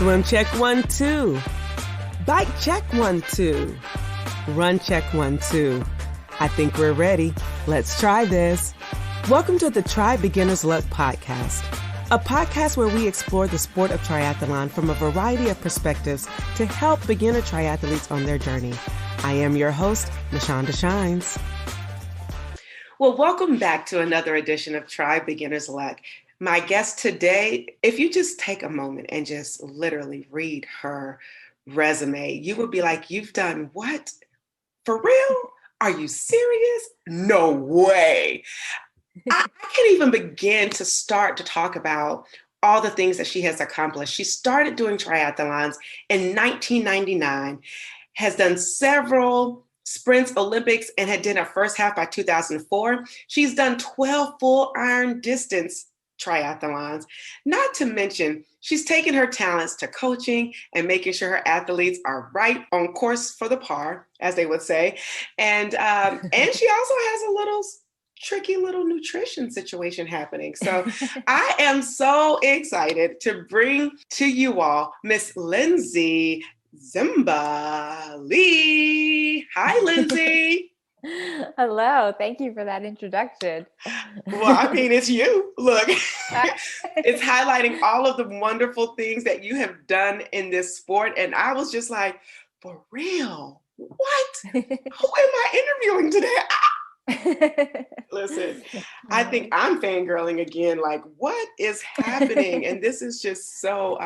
Swim check 1, 2. Bike check 1, 2. Run check 1, 2. I think we're ready. Let's try this. Welcome to the Try Beginner's Luck podcast, a podcast where we explore the sport of triathlon from a variety of perspectives to help beginner triathletes on their journey. I am your host, Nashonda Shines. Well, welcome back to another edition of Try Beginner's Luck. My guest today, if you just take a moment and just literally read her resume, you would be like, you've done what? For real? Are you serious? No way. I can't even begin to start to talk about all the things that she has accomplished. She started doing triathlons in 1999, has done several sprints, Olympics, and had done her first half by 2004. She's done 12 full iron distance triathlons. Not to mention, she's taken her talents to coaching and making sure her athletes are right on course for the par, as they would say. And she also has a little tricky little nutrition situation happening. So I am so excited to bring to you all Miss Lindsay Leigh. Hi, Lindsay. Hello. Thank you for that introduction. Well, I mean, it's you. Look, it's highlighting all of the wonderful things that you have done in this sport. And I was just like, for real? What? Who am I interviewing today? Listen, I think I'm fangirling again. Like, what is happening? And this is just so,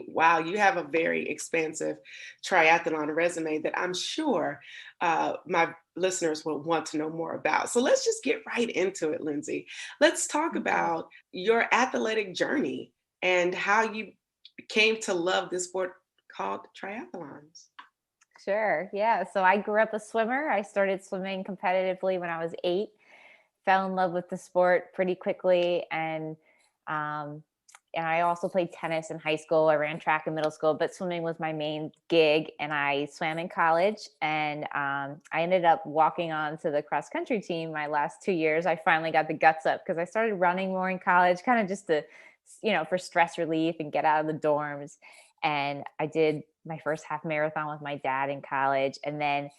wow, you have a very expansive triathlon resume that I'm sure my listeners will want to know more about. So let's just get right into it, Lindsay. Let's talk about your athletic journey and how you came to love this sport called triathlons. Sure. Yeah. So I grew up a swimmer. I started swimming competitively when I was 8, fell in love with the sport pretty quickly. And I also played tennis in high school. I ran track in middle school, but swimming was my main gig. And I swam in college, and I ended up walking on to the cross country team my last 2 years. I finally got the guts up because I started running more in college, kind of just to, for stress relief and get out of the dorms. And I did my first half marathon with my dad in college. And then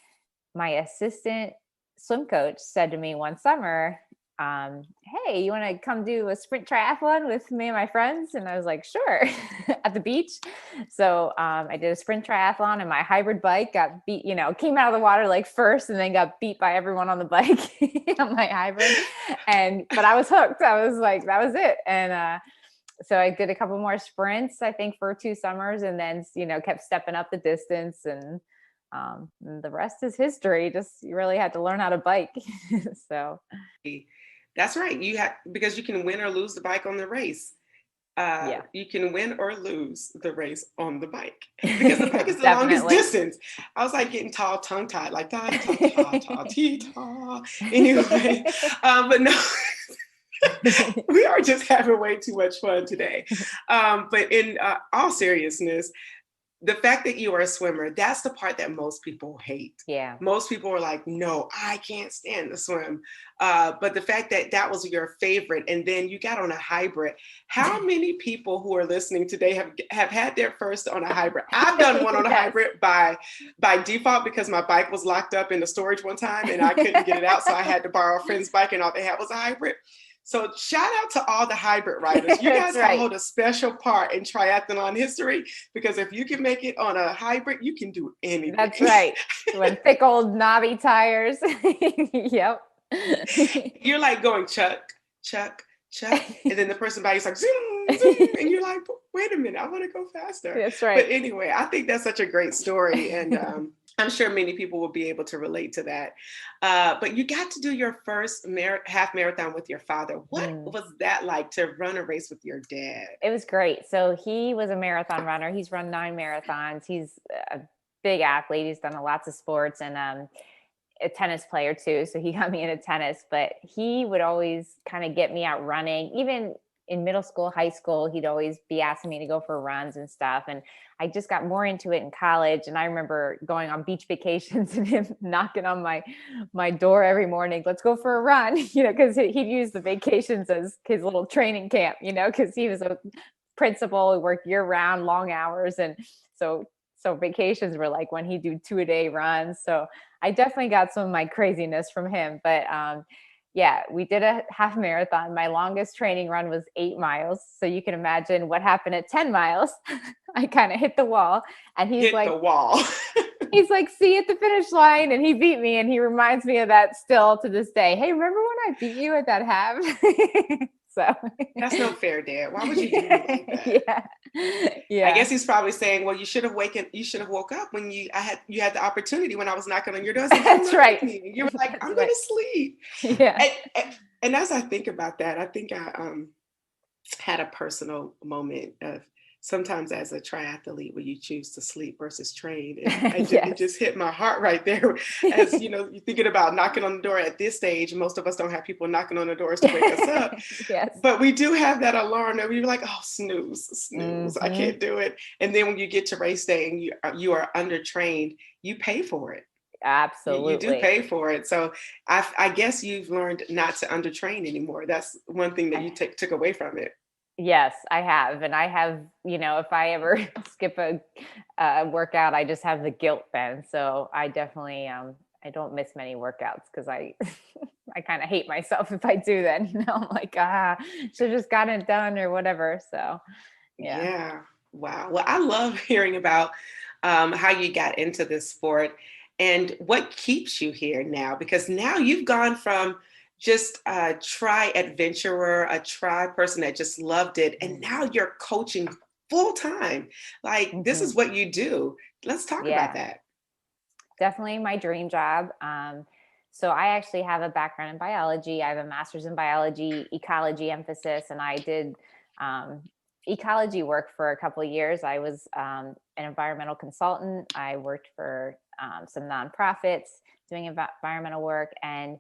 my assistant swim coach said to me one summer, hey, you want to come do a sprint triathlon with me and my friends? And I was like, sure, at the beach. So I did a sprint triathlon, and my hybrid bike got beat, came out of the water like first, and then got beat by everyone on the bike on my hybrid. But I was hooked. I was like, that was it. And so I did a couple more sprints, I think, for 2 summers, and then, kept stepping up the distance, and the rest is history. Just, you really had to learn how to bike. So that's right. Because you can win or lose the bike on the race. You can win or lose the race on the bike because the bike is the longest distance. I was like getting tongue tied, like ta ta ta ta ta. Anyway, but no. We are just having way too much fun today. But in all seriousness, the fact that you are a swimmer, that's the part that most people hate. Yeah. Most people are like, no, I can't stand to swim. But the fact that that was your favorite, and then you got on a hybrid. How many people who are listening today have had their first on a hybrid? I've done one on a hybrid by default because my bike was locked up in the storage one time and I couldn't get it out. So I had to borrow a friend's bike, and all they had was a hybrid. So shout out to all the hybrid riders. You guys hold a special part in triathlon history, because if you can make it on a hybrid, you can do anything. That's right. With thick old knobby tires. Yep. You're like going chuck, chuck, chuck. And then the person by you is like, zoom, zoom. And you're like, wait a minute, I want to go faster. That's right. But anyway, I think that's such a great story. And I'm sure many people will be able to relate to that. But you got to do your first half marathon with your father. What was that like, to run a race with your dad? It was great. So he was a marathon runner. He's run 9 marathons. He's a big athlete. He's done lots of sports, and a tennis player too. So he got me into tennis, but he would always kind of get me out running. Even in middle school, high school, he'd always be asking me to go for runs and stuff. And I just got more into it in college. And I remember going on beach vacations and him knocking on my door every morning, let's go for a run, because he'd use the vacations as his little training camp, because he was a principal. We worked year round, long hours. And so vacations were like when he'd do 2-a-day runs. So I definitely got some of my craziness from him. But yeah, we did a half marathon. My longest training run was 8 miles. So you can imagine what happened at 10 miles. I kind of hit the wall, and he's Hit the wall. he's like, see you at the finish line. And he beat me. And he reminds me of that still to this day. Hey, remember when I beat you at that half? So that's no fair, Dad. Why would you do me like that? Yeah. I guess he's probably saying, well, you should have woke up when you had the opportunity when I was knocking on your door. That's right. You were like, I'm going to sleep. Yeah. And as I think about that, I think I had a personal moment of sometimes as a triathlete where you choose to sleep versus train. And it just hit my heart right there. As you know, you're thinking about knocking on the door at this stage. Most of us don't have people knocking on the doors to wake us up. Yes. But we do have that alarm that we're like, oh, snooze, Mm-hmm. I can't do it. And then when you get to race day and you are undertrained, you pay for it. Absolutely. You do pay for it. So I guess you've learned not to undertrain anymore. That's one thing that you took away from it. Yes, I have. And I have, if I ever skip a workout, I just have the guilt then. So I definitely, I don't miss many workouts because I kind of hate myself if I do then, I'm like, should have just gotten it done or whatever. So, yeah. Yeah. Wow. Well, I love hearing about how you got into this sport and what keeps you here now, because now you've gone from just a tri adventurer, a tri person that just loved it. And now you're coaching full time. Like, this is what you do. Let's talk about that. Definitely my dream job. So I actually have a background in biology. I have a master's in biology, ecology emphasis, and I did ecology work for a couple of years. I was an environmental consultant. I worked for some nonprofits doing environmental work, and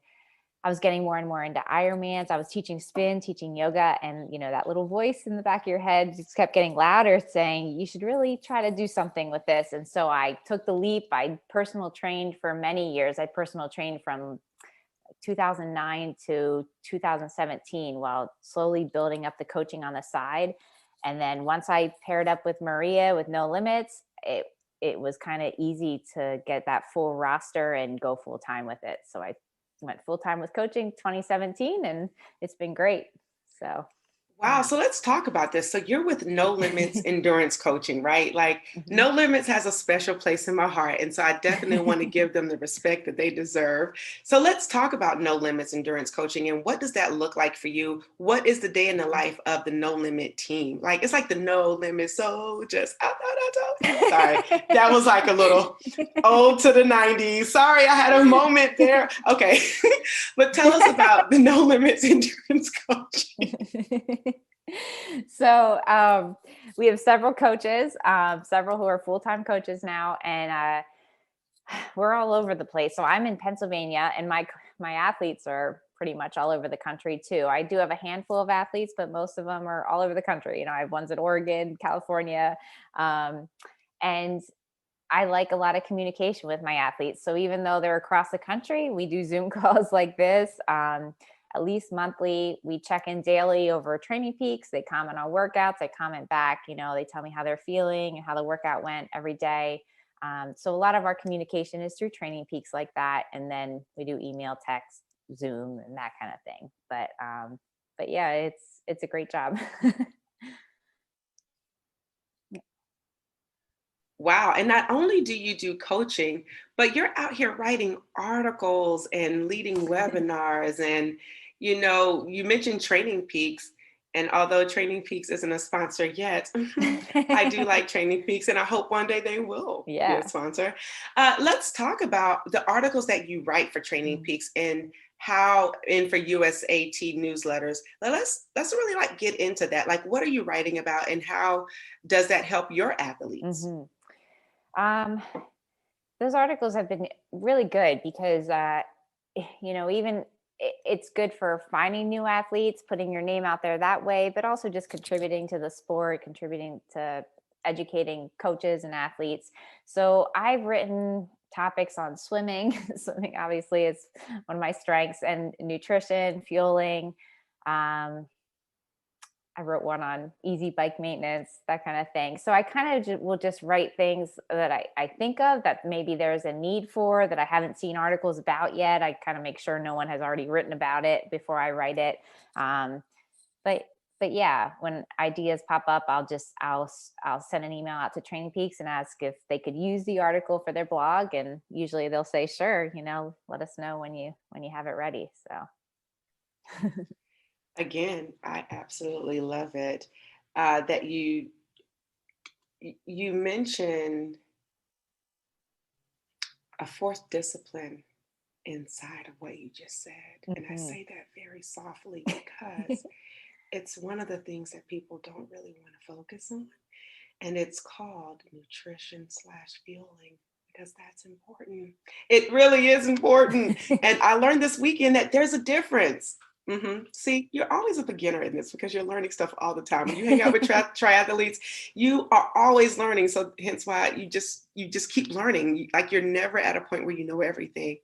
I was getting more and more into Ironmans. I was teaching spin, teaching yoga, and that little voice in the back of your head just kept getting louder saying, you should really try to do something with this. And so I took the leap. I personal trained for many years. I personal trained from 2009 to 2017 while slowly building up the coaching on the side. And then once I paired up with Maria with No Limits, it was kind of easy to get that full roster and go full time with it. So I went full time with coaching 2017, and it's been great. So. Wow. So let's talk about this. So you're with No Limits Endurance Coaching, right? Like No Limits has a special place in my heart. And so I definitely want to give them the respect that they deserve. So let's talk about No Limits Endurance Coaching and what does that look like for you? What is the day in the life of the No Limit team? Like, it's like the No Limit soldiers. Sorry, that was like a little old to the 90s. Sorry, I had a moment there. Okay. But tell us about the No Limits Endurance Coaching. So we have several coaches, several who are full-time coaches now, and we're all over the place. So I'm in Pennsylvania, and my athletes are pretty much all over the country too. I do have a handful of athletes, but most of them are all over the country. I have ones in Oregon, California, and I like a lot of communication with my athletes. So even though they're across the country, we do Zoom calls like this. At least monthly. We check in daily over training peaks. They comment on workouts. I comment back. They tell me how they're feeling and how the workout went every day. So a lot of our communication is through training peaks like that. And then we do email, text, Zoom, and that kind of thing. But yeah, it's a great job. Wow. And not only do you do coaching, but you're out here writing articles and leading webinars. And, you mentioned Training Peaks. And although Training Peaks isn't a sponsor yet, I do like Training Peaks, and I hope one day they will be a sponsor. Let's talk about the articles that you write for Training Peaks and for USAT newsletters. Let's really get into that. Like, what are you writing about, and how does that help your athletes? Those articles have been really good because, even it's good for finding new athletes, putting your name out there that way, but also just contributing to the sport, contributing to educating coaches and athletes. So I've written topics on swimming. Swimming obviously is one of my strengths, and nutrition, fueling, I wrote one on easy bike maintenance, that kind of thing. So I kind of will just write things that I think of that maybe there's a need for that I haven't seen articles about yet. I kind of make sure no one has already written about it before I write it. But but yeah, when ideas pop up, I'll send an email out to Training Peaks and ask if they could use the article for their blog, and usually they'll say sure. Let us know when you have it ready. So Again, I absolutely love it that you mentioned a fourth discipline inside of what you just said. And I say that very softly because it's one of the things that people don't really want to focus on. And it's called nutrition/fueling, because that's important. It really is important. And I learned this weekend that there's a difference. See, you're always a beginner in this because you're learning stuff all the time. When you hang out with triathletes, you are always learning. So hence why you just keep learning. Like you're never at a point where you know everything.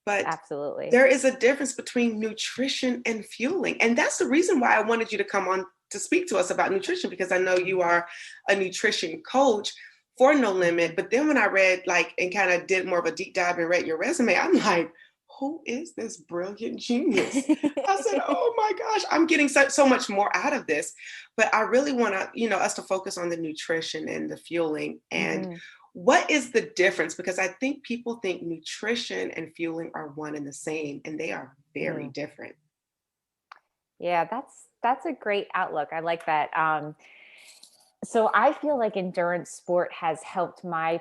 But absolutely, there is a difference between nutrition and fueling. And that's the reason why I wanted you to come on to speak to us about nutrition, because I know you are a nutrition coach for No Limit. But then when I read and kind of did more of a deep dive and read your resume, I'm like, who is this brilliant genius? I said, oh my gosh, I'm getting so much more out of this. But I really want to, us to focus on the nutrition and the fueling. And what is the difference? Because I think people think nutrition and fueling are one and the same, and they are very different. Yeah, that's a great outlook. I like that. So I feel like endurance sport has helped my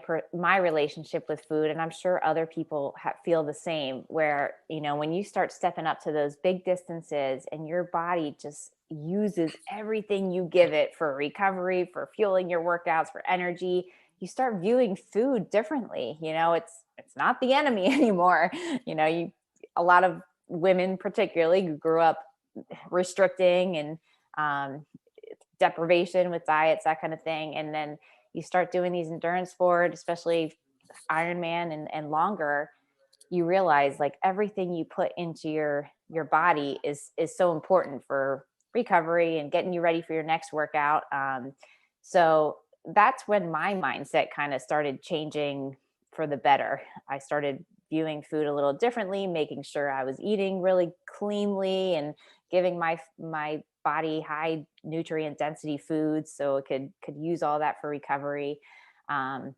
relationship with food, and I'm sure other people feel the same, where, when you start stepping up to those big distances and your body just uses everything you give it for recovery, for fueling your workouts, for energy, you start viewing food differently. It's not the enemy anymore. A lot of women particularly who grew up restricting and deprivation with diets, that kind of thing. And then you start doing these endurance sport, especially Ironman and longer, you realize everything you put into your body is so important for recovery and getting you ready for your next workout. So that's when my mindset kind of started changing for the better. I started viewing food a little differently, making sure I was eating really cleanly and giving my body high nutrient density foods so it could use all that for recovery. And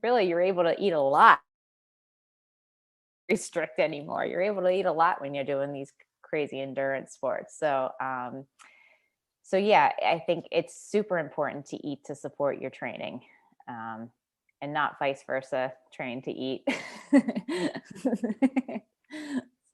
really, you're able to eat a lot. Restrict anymore. You're able to eat a lot when you're doing these crazy endurance sports. So yeah, I think it's super important to eat to support your training, and not vice versa, train to eat.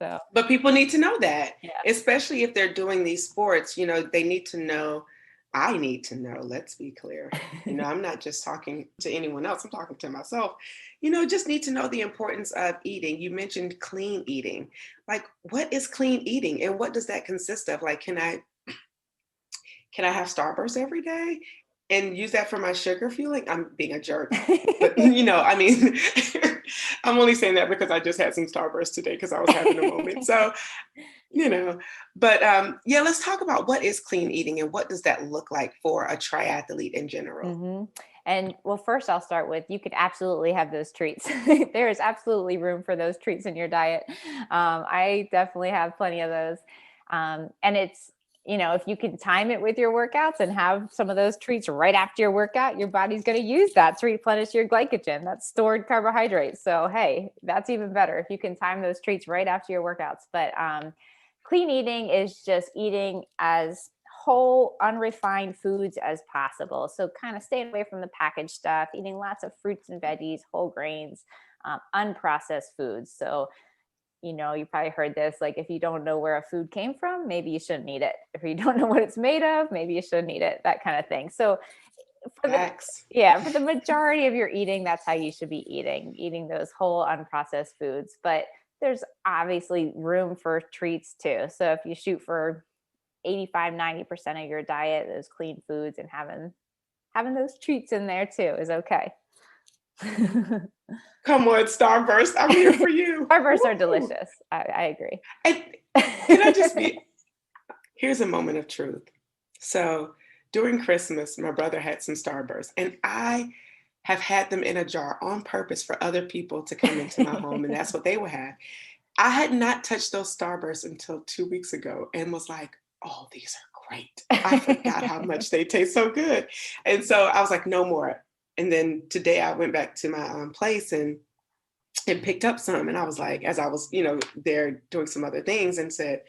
So, but people need to know that, especially if they're doing these sports, they need to know. I need to know, let's be clear. I'm not just talking to anyone else. I'm talking to myself. Just need to know the importance of eating. You mentioned clean eating. What is clean eating and what does that consist of? Can I have Starburst every day and use that for my sugar fueling? I'm being a jerk, but I'm only saying that because I just had some Starburst today because I was having a moment. So, but let's talk about what is clean eating and what does that look like for a triathlete in general. And well, first I'll start with, you could absolutely have those treats. There is absolutely room for those treats in your diet. I definitely have plenty of those. And it's, if you can time it with your workouts and have some of those treats right after your workout, your body's going to use that to replenish your glycogen, that's stored carbohydrates. So, hey, that's even better if you can time those treats right after your workouts. But clean eating is just eating as whole, unrefined foods as possible. So kind of staying away from the packaged stuff, eating lots of fruits and veggies, whole grains, unprocessed foods. So you probably heard this, if you don't know where a food came from, maybe you shouldn't eat it. If you don't know what it's made of, maybe you shouldn't eat it, that kind of thing. So for the majority of your eating, that's how you should be eating those whole unprocessed foods. But there's obviously room for treats too. So if you shoot for 85-90% of your diet, those clean foods, and having those treats in there too is okay. Come on, Starburst. I'm here for you. Starbursts are delicious. I agree. And can I just be, Here's a moment of truth. So during Christmas, my brother had some Starbursts, and I have had them in a jar on purpose for other people to come into my home, and that's what they would have. I had not touched those Starbursts until 2 weeks ago and was like, oh, these are great. I forgot how much they taste so good. And so I was like, no more. And then today I went back to my place and picked up some. And I was like, as I was, there doing some other things, and said,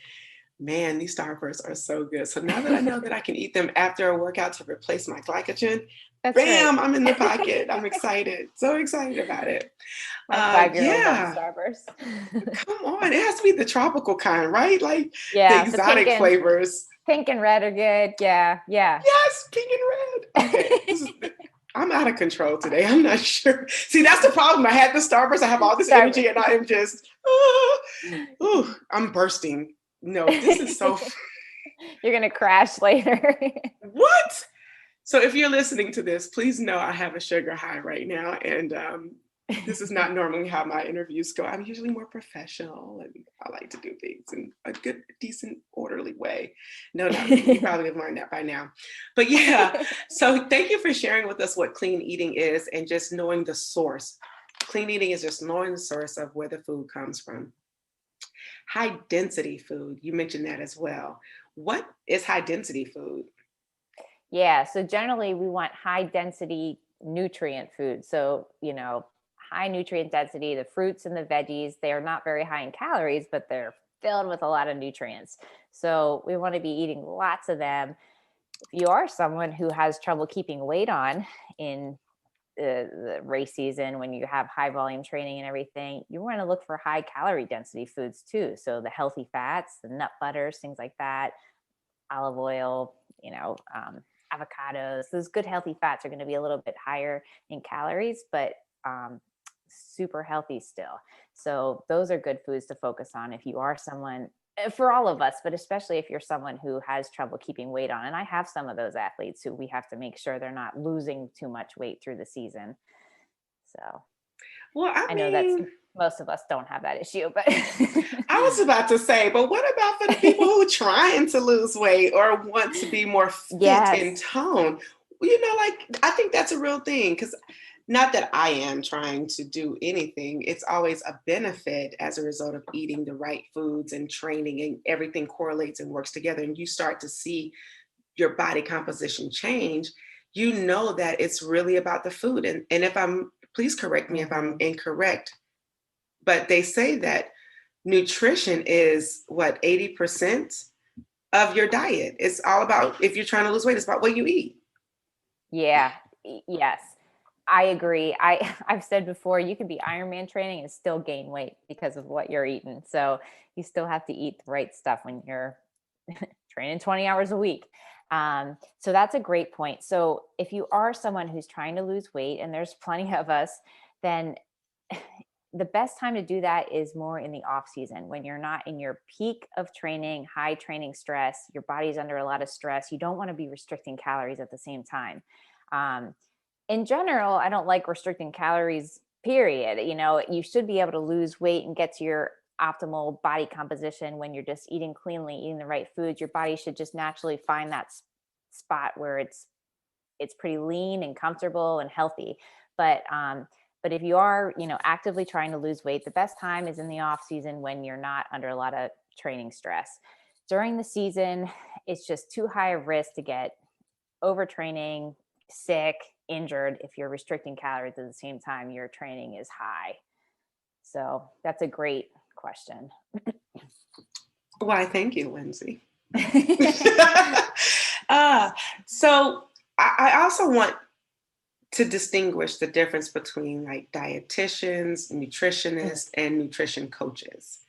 man, these Starbursts are so good. So now that I know that I can eat them after a workout to replace my glycogen, That's bam, right. I'm in the pocket. I'm excited. So excited about it. My 5-year-old Yeah. loves Starburst. Come on. It has to be the tropical kind, right? Like the Yeah, exotic flavors. pink and red are good. Yeah. Yes, pink and red. Okay. I'm out of control today. I'm not sure. See, that's the problem. I had the Starburst. I have all this energy, and I am just, I'm bursting. No, this is so. You're going to crash later. What? So if you're listening to this, please know I have a sugar high right now. And this is not normally how my interviews go. I'm usually more professional, and I like to do things in a good, decent, orderly way. No, not really. You probably have learned that by now. But yeah, so thank you for sharing with us what clean eating is, and just knowing the source. Clean eating is just knowing the source of where the food comes from. High density food, you mentioned that as well. What is high density food? Yeah, so generally we want high density nutrient food. So, high nutrient density, the fruits and the veggies, they are not very high in calories, but they're filled with a lot of nutrients. So we want to be eating lots of them. If you are someone who has trouble keeping weight on in the race season, when you have high volume training and everything, you want to look for high calorie density foods too. So the healthy fats, the nut butters, things like that, olive oil, avocados, those good healthy fats are going to be a little bit higher in calories, but super healthy still. So those are good foods to focus on if you are someone, for all of us, but especially if you're someone who has trouble keeping weight on. And I have some of those athletes who we have to make sure they're not losing too much weight through the season. So well, I know that's most of us don't have that issue, but I was about to say, but what about for the people who are trying to lose weight or want to be more fit in tone? I think that's a real thing, because not that I am trying to do anything. It's always a benefit as a result of eating the right foods and training, and everything correlates and works together. And you start to see your body composition change. You know that it's really about the food. And if please correct me if I'm incorrect, but they say that nutrition is 80% of your diet. It's all about, if you're trying to lose weight, it's about what you eat. Yeah. Yes. I agree. I've said before, you could be Ironman training and still gain weight because of what you're eating. So you still have to eat the right stuff when you're training 20 hours a week. So that's a great point. So if you are someone who's trying to lose weight, and there's plenty of us, then the best time to do that is more in the off season, when you're not in your peak of training, high training stress, your body's under a lot of stress. You don't want to be restricting calories at the same time. In general, I don't like restricting calories, period. You should be able to lose weight and get to your optimal body composition when you're just eating cleanly, eating the right foods. Your body should just naturally find that spot where it's pretty lean and comfortable and healthy. But if you are, actively trying to lose weight, the best time is in the off season, when you're not under a lot of training stress. During the season, it's just too high a risk to get overtraining, sick, injured if you're restricting calories at the same time your training is high. So that's a great question. Why, thank you, Lindsay. So I also want to distinguish the difference between dietitians, nutritionists, and nutrition coaches.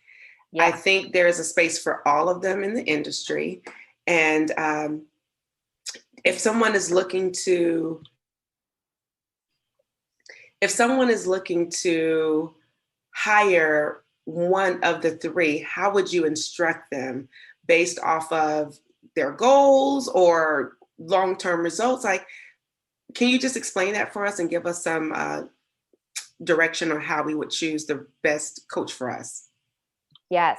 Yeah. I think there is a space for all of them in the industry. And if someone is looking to hire one of the three, how would you instruct them based off of their goals or long-term results? Can you just explain that for us and give us some direction on how we would choose the best coach for us? Yes.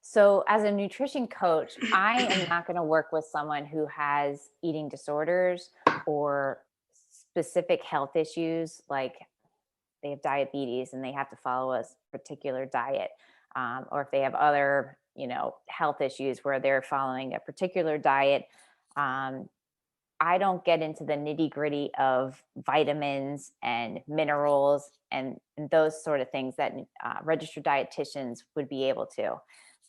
So as a nutrition coach, I am not going to work with someone who has eating disorders or specific health issues, like they have diabetes and they have to follow a particular diet, or if they have other, health issues where they're following a particular diet. Um, I don't get into the nitty gritty of vitamins and minerals and those sort of things that registered dietitians would be able to.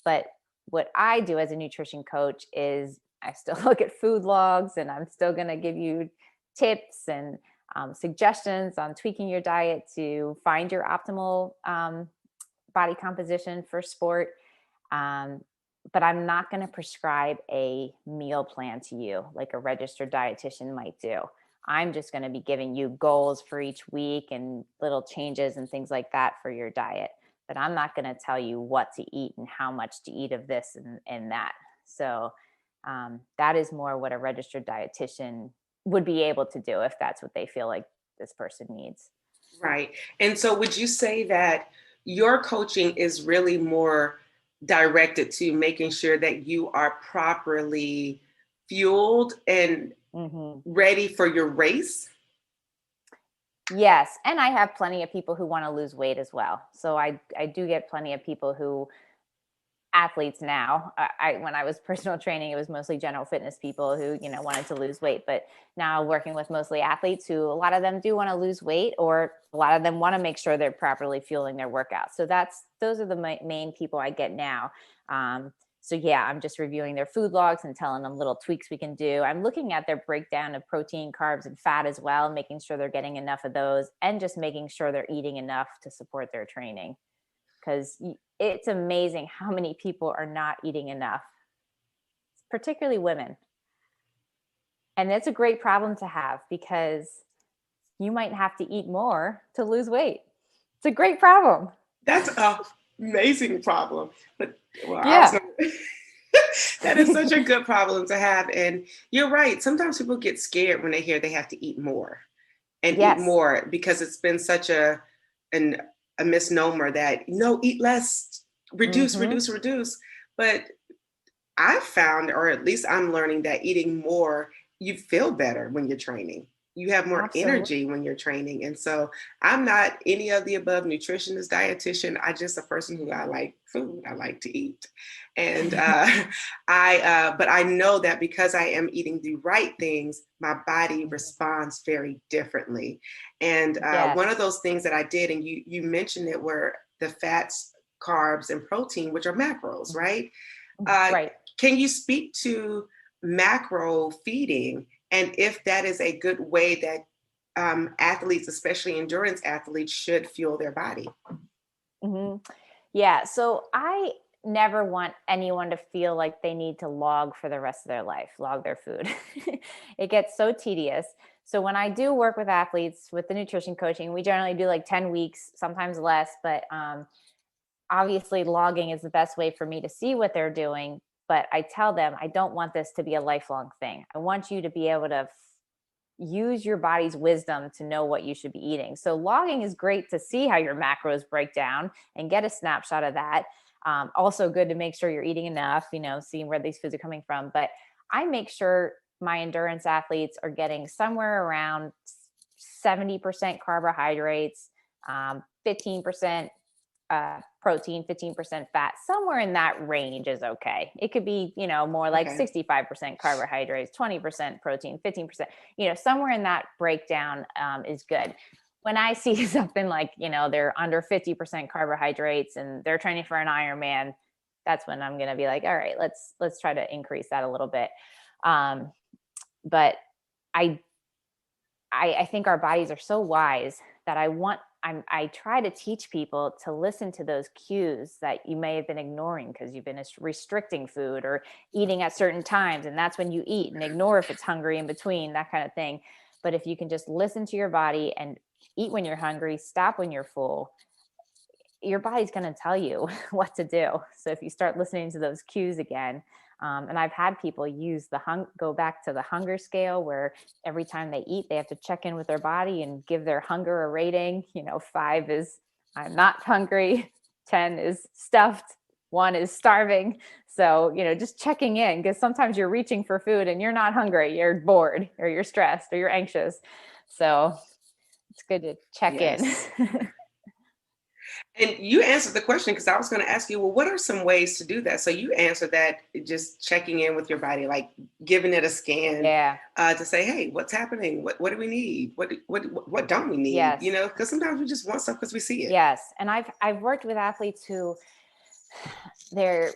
But what I do as a nutrition coach is I still look at food logs, and I'm still going to give you tips and suggestions on tweaking your diet to find your optimal body composition for sport. Um, but I'm not going to prescribe a meal plan to you like a registered dietitian might do. I'm just going to be giving you goals for each week and little changes and things like that for your diet. But I'm not going to tell you what to eat and how much to eat of this and that. So that is more what a registered dietitian would be able to do if that's what they feel like this person needs. Right. And so would you say that your coaching is really more directed to making sure that you are properly fueled and ready for your race? Yes. And I have plenty of people who want to lose weight as well. So I do get plenty of people who, athletes now. When I was personal training, it was mostly general fitness people who, wanted to lose weight. But now working with mostly athletes who, a lot of them do want to lose weight, or a lot of them want to make sure they're properly fueling their workouts. So those are the main people I get now. So yeah, I'm just reviewing their food logs and telling them little tweaks we can do. I'm looking at their breakdown of protein, carbs, and fat as well, making sure they're getting enough of those, and just making sure they're eating enough to support their training. Because it's amazing how many people are not eating enough, particularly women. And that's a great problem to have, because you might have to eat more to lose weight. It's a great problem. That's an amazing problem. But yeah. That is such a good problem to have. And you're right. Sometimes people get scared when they hear they have to eat more and eat more, because it's been such a misnomer that, eat less, reduce. But I've found, or at least I'm learning, that eating more, you feel better when you're training. You have more energy when you're training. And so I'm not any of the above nutritionist, dietitian. I'm just a person who, I like food. I like to eat. And but I know that because I am eating the right things, my body responds very differently. And one of those things that I did, and you mentioned it, were the fats, carbs, and protein, which are macros, right? Right. Can you speak to macro feeding, and if that is a good way that athletes, especially endurance athletes, should fuel their body? Yeah. So I never want anyone to feel like they need to log for the rest of their life, log their food. It gets so tedious. So when I do work with athletes with the nutrition coaching, we generally do like 10 weeks, sometimes less, but obviously logging is the best way for me to see what they're doing. But I tell them, I don't want this to be a lifelong thing. I want you to be able to use your body's wisdom to know what you should be eating. So logging is great to see how your macros break down and get a snapshot of that. Also good to make sure you're eating enough, seeing where these foods are coming from. But I make sure my endurance athletes are getting somewhere around 70% carbohydrates, 15% protein, 15% fat, somewhere in that range is okay. It could be, more like 65% carbohydrates, 20% protein, 15%, somewhere in that breakdown is good. When I see something like, they're under 50% carbohydrates and they're training for an Ironman, that's when I'm going to be like, all right, let's try to increase that a little bit. But I think our bodies are so wise that I try to teach people to listen to those cues that you may have been ignoring because you've been restricting food or eating at certain times. And that's when you eat, and ignore if it's hungry in between, that kind of thing. But if you can just listen to your body and eat when you're hungry, stop when you're full, your body's going to tell you what to do. So if you start listening to those cues again, and I've had people go back to the hunger scale, where every time they eat, they have to check in with their body and give their hunger a rating. 5 is I'm not hungry, 10 is stuffed, one is starving. So, just checking in, because sometimes you're reaching for food and you're not hungry, you're bored or you're stressed or you're anxious. So it's good to check in. Yes. And you answered the question, because I was going to ask you, well, what are some ways to do that? So you answered that, just checking in with your body, like giving it a scan, Yeah. to say, hey, what's happening? What do we need? What don't we need? Yes. Because sometimes we just want stuff because we see it. Yes. And I've worked with athletes who they're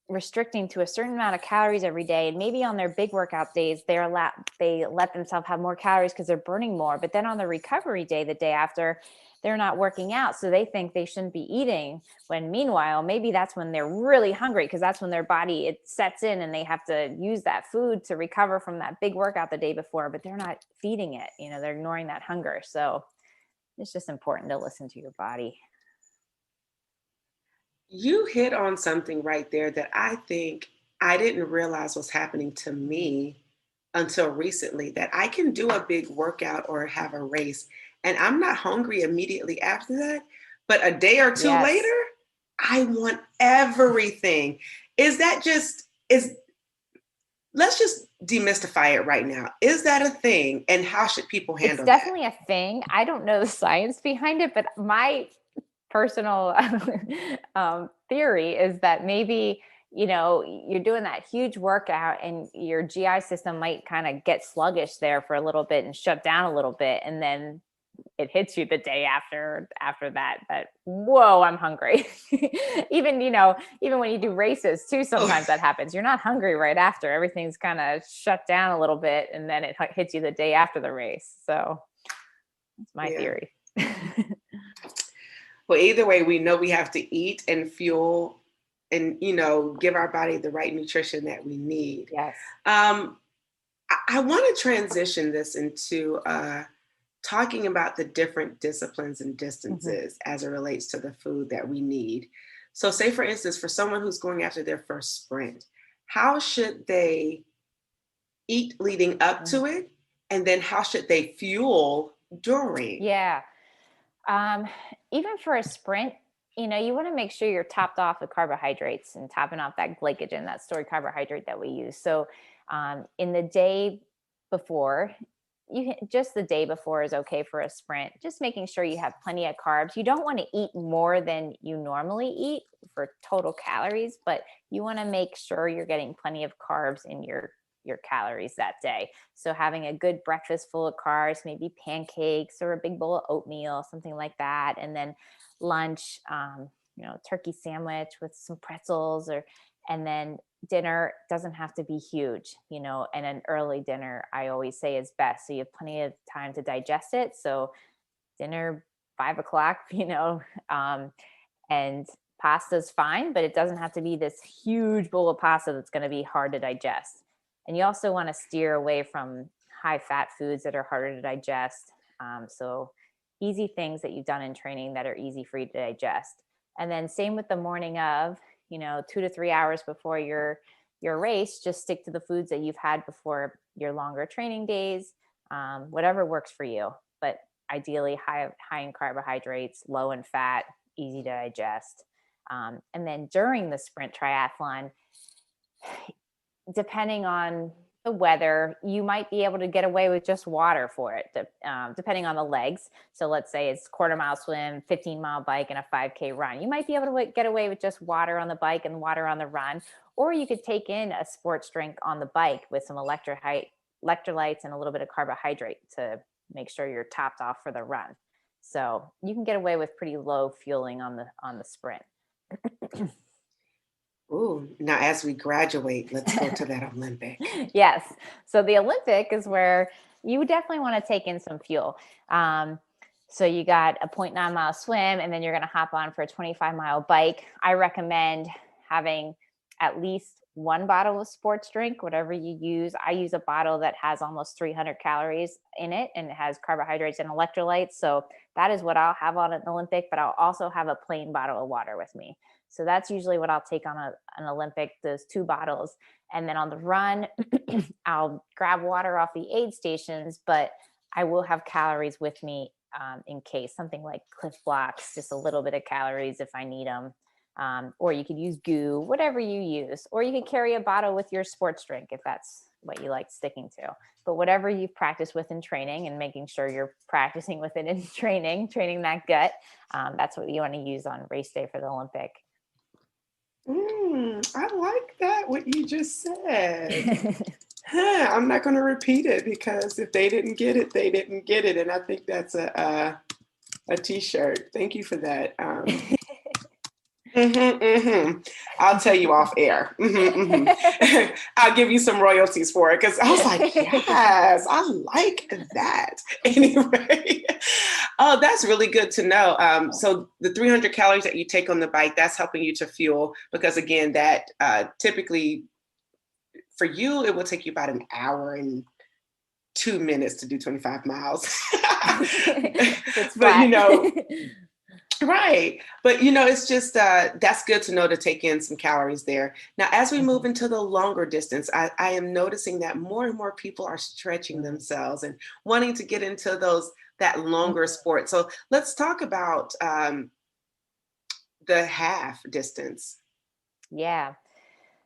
restricting to a certain amount of calories every day, and maybe on their big workout days they let themselves have more calories because they're burning more, but then on the recovery day, the day after, they're not working out, so they think they shouldn't be eating, when meanwhile maybe that's when they're really hungry, because that's when their body, it sets in and they have to use that food to recover from that big workout the day before, but they're not feeding it, they're ignoring that hunger. So it's just important to listen to your body. You hit on something right there that I think I didn't realize was happening to me until recently, that I can do a big workout or have a race and I'm not hungry immediately after that, but a day or two Yes. later, I want everything. Is that just, let's just demystify it right now. Is that a thing? And how should people handle that? It's definitely a thing. I don't know the science behind it, but my personal theory is that maybe, you're doing that huge workout and your GI system might kind of get sluggish there for a little bit and shut down a little bit. And then it hits you the day after that, whoa, I'm hungry. Even when you do races too, sometimes that happens. You're not hungry right after. Everything's kind of shut down a little bit, and then it hits you the day after the race. So that's my theory. Well, either way, we know we have to eat and fuel and, give our body the right nutrition that we need. Yes. I want to transition this into talking about the different disciplines and distances as it relates to the food that we need. So say, for instance, for someone who's going after their first sprint, how should they eat leading up to it? And then how should they fuel during? Yeah. Even for a sprint, you want to make sure you're topped off with carbohydrates and topping off that glycogen, that stored carbohydrate that we use. So in the day before, just the day before is okay for a sprint. Just making sure you have plenty of carbs. You don't want to eat more than you normally eat for total calories, but you want to make sure you're getting plenty of carbs in your calories that day. So having a good breakfast full of carbs, maybe pancakes or a big bowl of oatmeal, something like that. And then lunch, turkey sandwich with some pretzels, and then dinner doesn't have to be huge, and an early dinner, I always say, is best. So you have plenty of time to digest it. So dinner, 5:00, and pasta's fine, but it doesn't have to be this huge bowl of pasta that's going to be hard to digest. And you also want to steer away from high fat foods that are harder to digest. So easy things that you've done in training that are easy for you to digest. And then same with the morning of, 2 to 3 hours before your race, just stick to the foods that you've had before your longer training days, whatever works for you. But ideally high in carbohydrates, low in fat, easy to digest. And then during the sprint triathlon, depending on the weather, you might be able to get away with just water for it, depending on the legs. So let's say it's quarter-mile swim, 15-mile bike, and a 5K run. You might be able to get away with just water on the bike and water on the run, or you could take in a sports drink on the bike with some electrolytes and a little bit of carbohydrate to make sure you're topped off for the run. So you can get away with pretty low fueling on the sprint. Ooh, now as we graduate, let's go to that Olympic. Yes. So the Olympic is where you definitely want to take in some fuel. So you got a 0.9 mile swim, and then you're going to hop on for a 25-mile bike. I recommend having at least one bottle of sports drink, whatever you use. I use a bottle that has almost 300 calories in it, and it has carbohydrates and electrolytes. So that is what I'll have on an Olympic, but I'll also have a plain bottle of water with me. So that's usually what I'll take on an Olympic, those 2 bottles. And then on the run, I'll grab water off the aid stations, but I will have calories with me in case, something like Cliff Blocks, just a little bit of calories if I need them. Or you could use goo, whatever you use, or you could carry a bottle with your sports drink if that's what you like sticking to. But whatever you've practiced with in training, and making sure you're practicing with it in training that gut, that's what you want to use on race day for the Olympic. I like that, what you just said. I'm not going to repeat it, because if they didn't get it, they didn't get it. And I think that's a t-shirt. Thank you for that. I'll tell you off air. I'll give you some royalties for it, because I was like, yes, I like that. Anyway, oh, that's really good to know. So the 300 calories that you take on the bike, that's helping you to fuel, because again, that typically for you, it will take you about an hour and 2 minutes to do 25 miles. But, you know, right. But, you know, it's just, that's good to know, to take in some calories there. Now, as we move into the longer distance, I am noticing that more and more people are stretching themselves and wanting to get into that longer sport. So let's talk about the half distance. Yeah.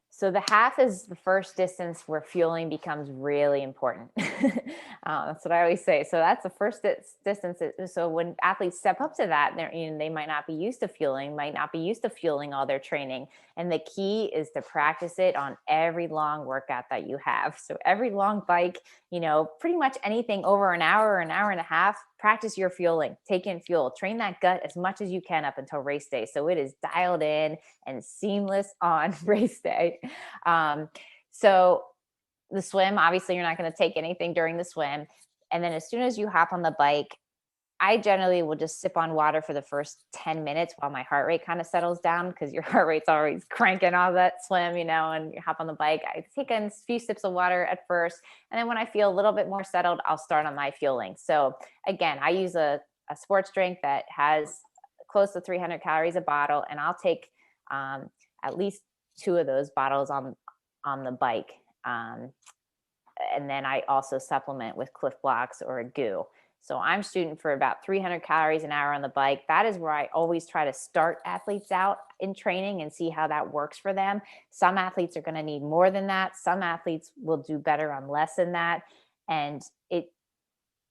So the half is the first distance where fueling becomes really important. That's what I always say. So that's the first distance. So when athletes step up to that, they might not be used to fueling all their training. And the key is to practice it on every long workout that you have. So every long bike, pretty much anything over an hour or an hour and a half, practice your fueling, take in fuel, train that gut as much as you can up until race day. So it is dialed in and seamless on race day. So the swim, obviously you're not going to take anything during the swim. And then as soon as you hop on the bike, I generally will just sip on water for the first 10 minutes while my heart rate kind of settles down, because your heart rate's always cranking on that swim, and you hop on the bike. I take in a few sips of water at first. And then when I feel a little bit more settled, I'll start on my fueling. So again, I use a sports drink that has close to 300 calories a bottle, and I'll take at least 2 of those bottles on the bike. And then I also supplement with Cliff Blocks or a goo. So I'm shooting for about 300 calories an hour on the bike. That is where I always try to start athletes out in training and see how that works for them. Some athletes are going to need more than that. Some athletes will do better on less than that. And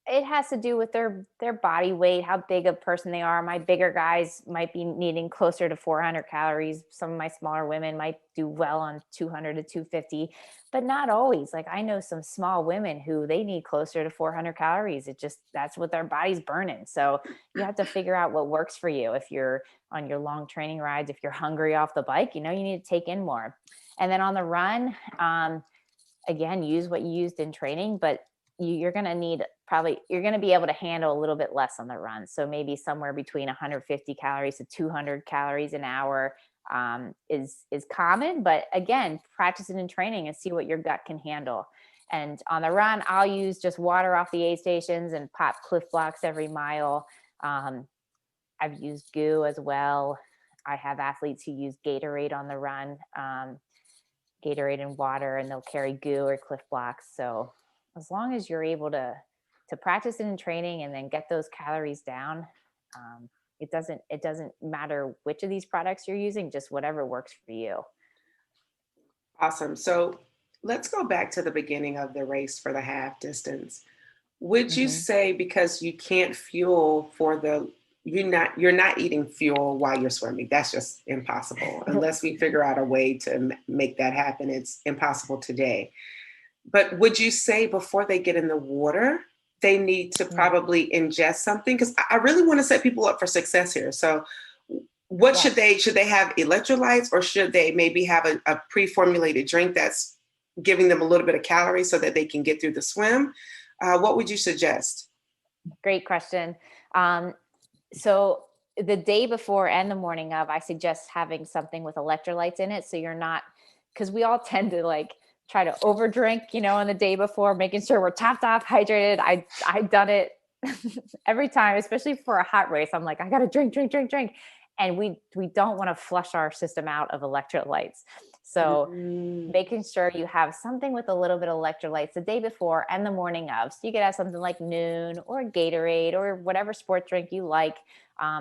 it has to do with their body weight, how big a person they are. My bigger guys might be needing closer to 400 calories. Some of my smaller women might do well on 200 to 250, but not always. Like I know some small women who they need closer to 400 calories. That's what their body's burning. So you have to figure out what works for you. If you're on your long training rides, if you're hungry off the bike, you need to take in more. And then on the run, again, use what you used in training, but you're going to be able to handle a little bit less on the run. So maybe somewhere between 150 calories to 200 calories an hour is common. But again, practice it in training and see what your gut can handle. And on the run, I'll use just water off the aid stations and pop Cliff Blocks every mile. I've used goo as well. I have athletes who use Gatorade on the run, Gatorade and water, and they'll carry goo or Cliff Blocks. So as long as you're able to practice it in training and then get those calories down, it doesn't matter which of these products you're using, just whatever works for you. Awesome. So let's go back to the beginning of the race for the half distance. Would you say, because you can't fuel you're not eating fuel while you're swimming? That's just impossible. Unless we figure out a way to make that happen, it's impossible today. But would you say before they get in the water, they need to probably ingest something? Because I really want to set people up for success here. So what should they have electrolytes, or should they maybe have a pre-formulated drink that's giving them a little bit of calories so that they can get through the swim? What would you suggest? Great question. So the day before and the morning of, I suggest having something with electrolytes in it. So you're not, because we all tend to try to overdrink, on the day before, making sure we're topped off, hydrated. I've done it every time, especially for a hot race. I'm like, I got to drink. And we don't want to flush our system out of electrolytes. So making sure you have something with a little bit of electrolytes the day before and the morning of. So you could have something like Noon or Gatorade or whatever sports drink you like.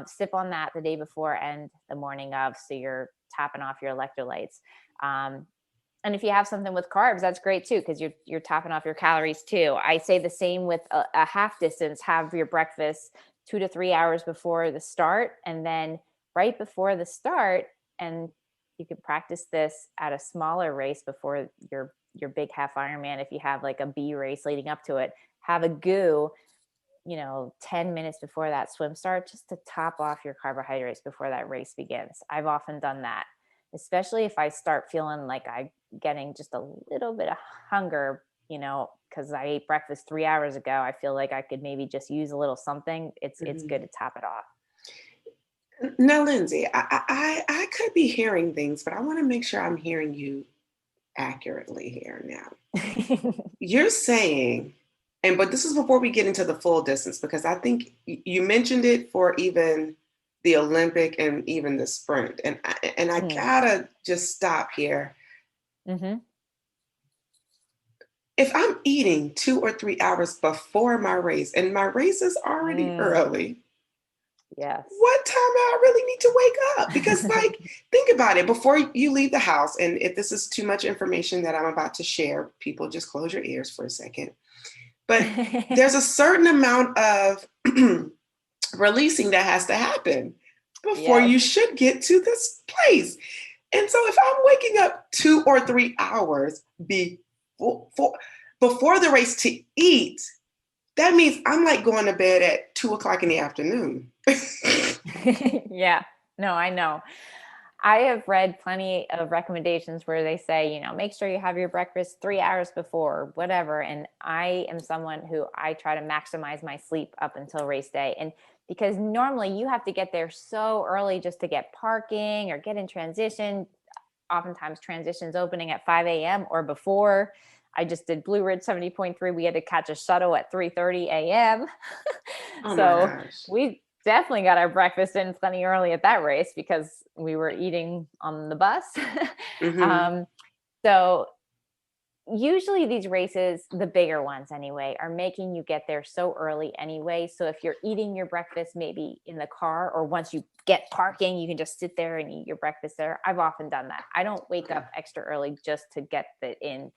Sip on that the day before and the morning of, so you're topping off your electrolytes. And if you have something with carbs, that's great too, because you're topping off your calories too. I say the same with a half distance. Have your breakfast 2 to 3 hours before the start, and then right before the start, and you can practice this at a smaller race before your big half Ironman. If you have like a B race leading up to it, have a GU, 10 minutes before that swim start, just to top off your carbohydrates before that race begins. I've often done that, especially if I start feeling like I'm getting just a little bit of hunger, because I ate breakfast 3 hours ago. I feel like I could maybe just use a little something. It's good to top it off. Now, Lindsay, I could be hearing things, but I want to make sure I'm hearing you accurately here now. You're saying, but this is before we get into the full distance, because I think you mentioned it for even the Olympic and even the sprint. And I gotta just stop here. Mm-hmm. If I'm eating 2 or 3 hours before my race and my race is already early, yes, what time do I really need to wake up? Because think about it before you leave the house. And if this is too much information that I'm about to share, people just close your ears for a second. But there's a certain amount of releasing that has to happen before you should get to this place. And so if I'm waking up 2 or 3 hours before the race to eat, that means I'm like going to bed at 2 o'clock in the afternoon. Yeah, no, I know. I have read plenty of recommendations where they say, make sure you have your breakfast 3 hours before, whatever. And I am someone who I try to maximize my sleep up until race day. And because normally you have to get there so early just to get parking or get in transition. Oftentimes transitions opening at 5 a.m. or before. I just did Blue Ridge 70.3. We had to catch a shuttle at 3:30 a.m. So we definitely got our breakfast in plenty early at that race because we were eating on the bus. So usually these races, the bigger ones anyway, are making you get there so early anyway. So if you're eating your breakfast maybe in the car, or once you get parking, you can just sit there and eat your breakfast there. I've often done that. I don't wake up extra early just to get it in,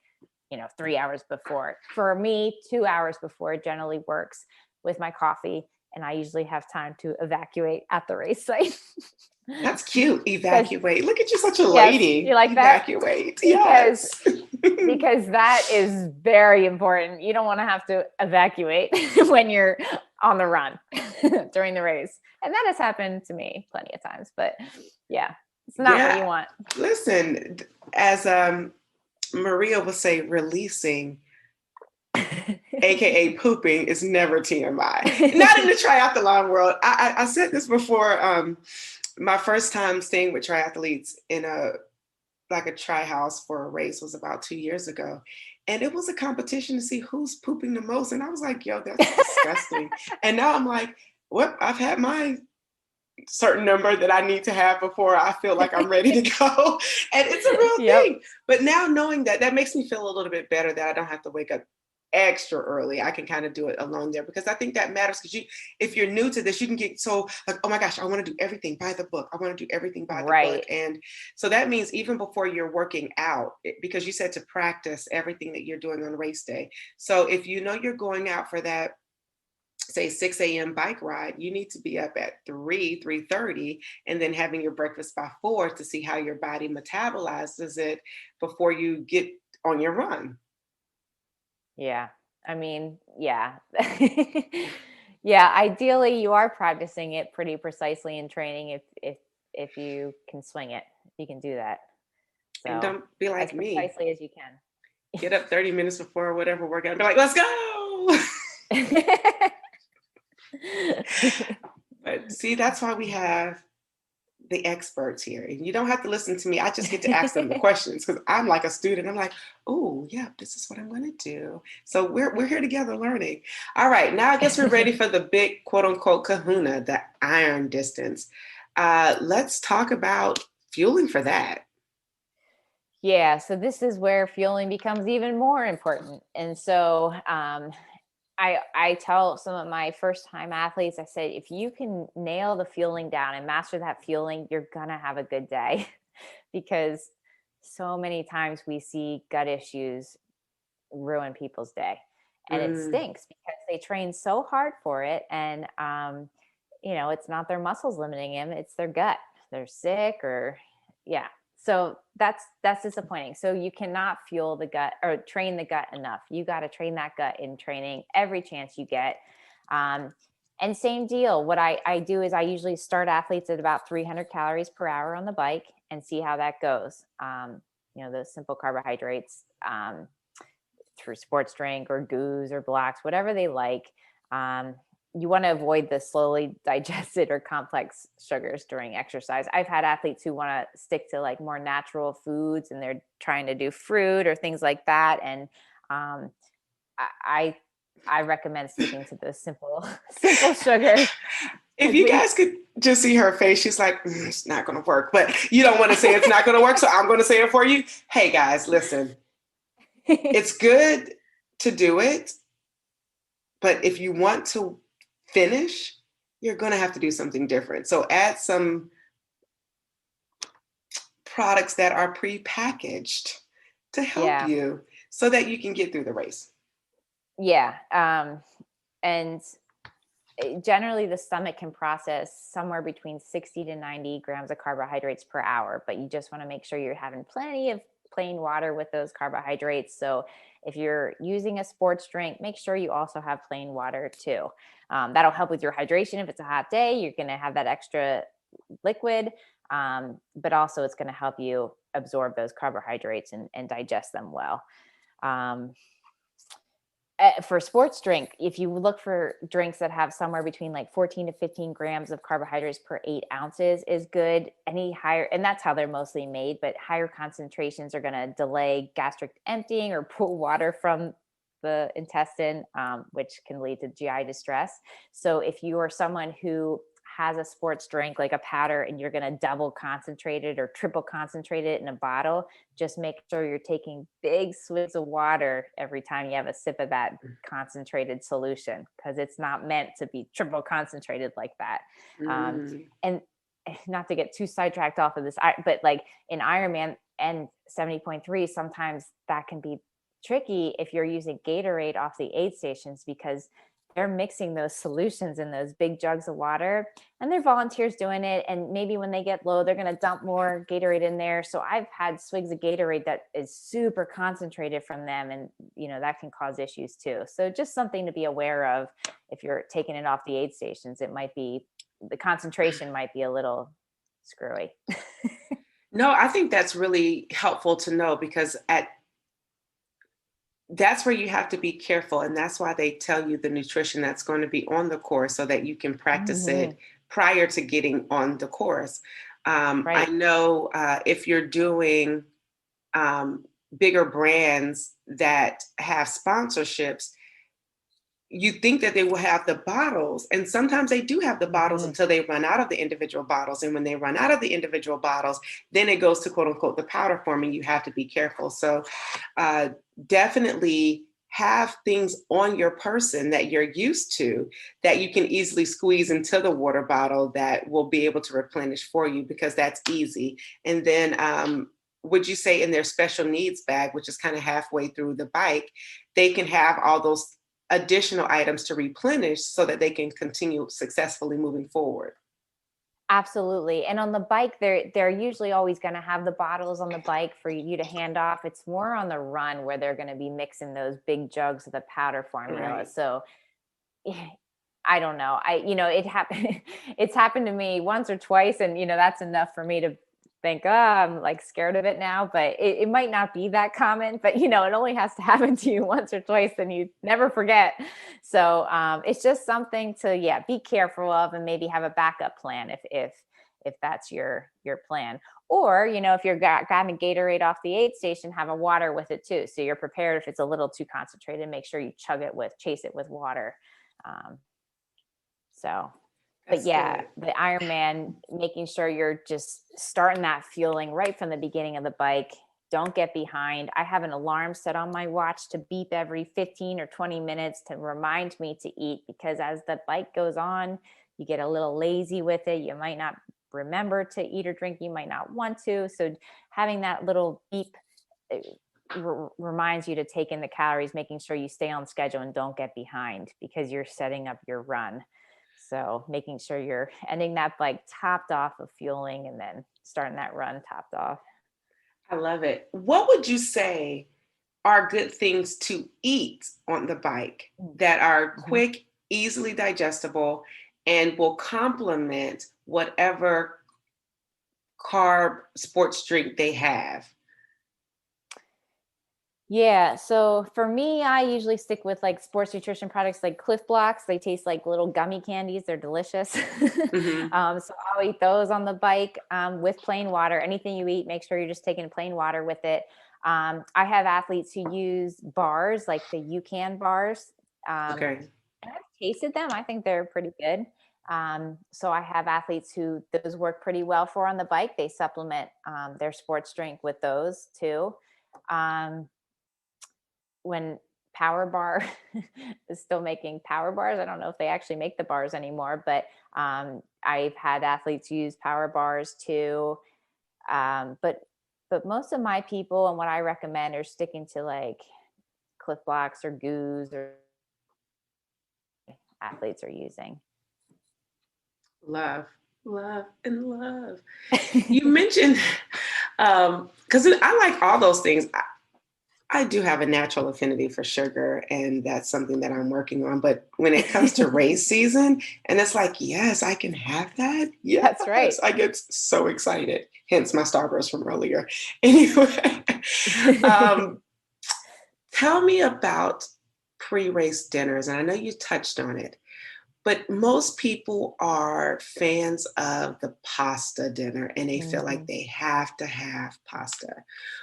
3 hours before. For me, 2 hours before generally works with my coffee. And I usually have time to evacuate at the race site. That's cute. Evacuate. Look at you, such a lady. You like evacuate. Yes. Yes. Because that is very important. You don't want to have to evacuate when you're on the run during the race. And that has happened to me plenty of times. But yeah, it's not what you want. Listen, as Maria will say, releasing, AKA pooping, is never TMI. Not in the triathlon world. I said this before. My first time staying with triathletes in a tri house for a race was about 2 years ago. And it was a competition to see who's pooping the most. And I was like, yo, that's disgusting. And now I'm like, what? I've had my certain number that I need to have before I feel like I'm ready to go. And it's a real thing. But now knowing that makes me feel a little bit better that I don't have to wake up extra early. I can kind of do it alone there, because I think that matters. Because if you're new to this, you can get so like, oh my gosh, I want to do everything by the book. I want to do everything by the book. And so that means even before you're working out, because you said to practice everything that you're doing on race day. So if you're going out for that, say 6 a.m. bike ride, you need to be up at 3:30, and then having your breakfast by 4 to see how your body metabolizes it before you get on your run. Yeah. I mean, yeah. Yeah. Ideally you are practicing it pretty precisely in training. If you can swing it, you can do that. So, and don't be like me. As precisely as you can. Get up 30 minutes before or whatever workout and be like, let's go. But see, that's why we have the experts here, and you don't have to listen to me. I just get to ask them the questions, because I'm like a student. I'm like, oh yeah, this is what I'm going to do. So we're here together learning. All right, now I guess we're ready for the big quote unquote kahuna, the iron distance. Let's talk about fueling for that. Yeah. So this is where fueling becomes even more important. And so, I tell some of my first time athletes, I say, if you can nail the fueling down and master that fueling, you're going to have a good day because so many times we see gut issues ruin people's day, and it Mm, stinks because they train so hard for it. And, it's not their muscles limiting them. It's their gut. They're sick or yeah. So that's disappointing. So you cannot fuel the gut or train the gut enough. You got to train that gut in training every chance you get. Um, and same deal. What I do is I usually start athletes at about 300 calories per hour on the bike and see how that goes. Those simple carbohydrates, through sports drink or goos or blocks, whatever they like. You want to avoid the slowly digested or complex sugars during exercise. I've had athletes who want to stick to like more natural foods and they're trying to do fruit or things like that. And um, I recommend sticking to those simple sugars. if you guys could just see her face, she's like, it's not going to work. But you don't want to say it's not going to work, so I'm going to say it for you. Hey, guys, listen. It's good to do it, but if you want to finish, you're going to have to do something different. So add some products that are pre-packaged to help you so that you can get through the race. Yeah. And generally the stomach can process somewhere between 60 to 90 grams of carbohydrates per hour, but you just want to make sure you're having plenty of plain water with those carbohydrates. So if you're using a sports drink, make sure you also have plain water too. That'll help with your hydration. If it's a hot day, you're going to have that extra liquid, but also it's going to help you absorb those carbohydrates and digest them well. For sports drink, if you look for drinks that have somewhere between like 14 to 15 grams of carbohydrates per 8 ounces is good. Any higher, and that's how they're mostly made, but higher concentrations are going to delay gastric emptying or pull water from the intestine, which can lead to GI distress. So if you are someone who has a sports drink like a powder and you're going to double concentrate it or triple concentrate it in a bottle, just make sure you're taking big swigs of water every time you have a sip of that concentrated solution, because it's not meant to be triple concentrated like that. And not to get too sidetracked off of this, but like in Ironman and 70.3, sometimes that can be tricky if you're using Gatorade off the aid stations, because they're mixing those solutions in those big jugs of water and they're volunteers doing it. And maybe when they get low, they're going to dump more Gatorade in there. So I've had swigs of Gatorade that is super concentrated from them. And, that can cause issues too. So just something to be aware of if you're taking it off the aid stations. The concentration might be a little screwy. No, I think that's really helpful to know, because that's where you have to be careful. And that's why they tell you the nutrition that's going to be on the course so that you can practice it prior to getting on the course. Right. I know if you're doing bigger brands that have sponsorships, you think that they will have the bottles, and sometimes they do have the bottles until they run out of the individual bottles. And when they run out of the individual bottles, then it goes to quote unquote the powder form, and you have to be careful. So definitely have things on your person that you're used to that you can easily squeeze into the water bottle that will be able to replenish for you, because that's easy. And then would you say in their special needs bag, which is kind of halfway through the bike, they can have all those additional items to replenish so that they can continue successfully moving forward? Absolutely. And on the bike, they're usually always going to have the bottles on the bike for you to hand off. It's more on the run where they're going to be mixing those big jugs of the powder formula. Right. So I don't know. It happened. It's happened to me once or twice. And, that's enough for me to think, oh, I'm like scared of it now, but it might not be that common, but it only has to happen to you once or twice and you never forget. So it's just something to, be careful of, and maybe have a backup plan if that's your plan. Or, if you're grabbing Gatorade off the aid station, have a water with it too. So you're prepared if it's a little too concentrated, make sure you chase it with water. But yeah, the Ironman, making sure you're just starting that fueling right from the beginning of the bike don't get behind. I have an alarm set on my watch to beep every 15 or 20 minutes to remind me to eat, because as the bike goes on, you get a little lazy with it. You might not remember to eat or drink. You might not want to. So having that little beep reminds you to take in the calories, making sure you stay on schedule and don't get behind, because you're setting up your run. So making sure you're ending that bike topped off of fueling and then starting that run topped off. I love it. What would you say are good things to eat on the bike that are quick, easily digestible, and will complement whatever carb sports drink they have? Yeah. So for me, I usually stick with like sports nutrition products like Cliff Blocks. They taste like little gummy candies. They're delicious. Mm-hmm. So I'll eat those on the bike with plain water. Anything you eat, make sure you're just taking plain water with it. I have athletes who use bars, like the UCAN bars. Okay. I've tasted them. I think they're pretty good. So I have athletes who those work pretty well for on the bike. They supplement their sports drink with those too. When Power Bar is still making Power Bars, I don't know if they actually make the bars anymore, but I've had athletes use Power Bars too. But most of my people and what I recommend are sticking to like Cliff Blocks or Goos or athletes are using. Love, and love. You mentioned, because I like all those things. I do have a natural affinity for sugar, and that's something that I'm working on. But when it comes to race season, and it's like, yes, I can have that. Yes, that's right. I get so excited. Hence my Starburst from earlier. Anyway, tell me about pre-race dinners. And I know you touched on it, but most people are fans of the pasta dinner, and they feel like they have to have pasta.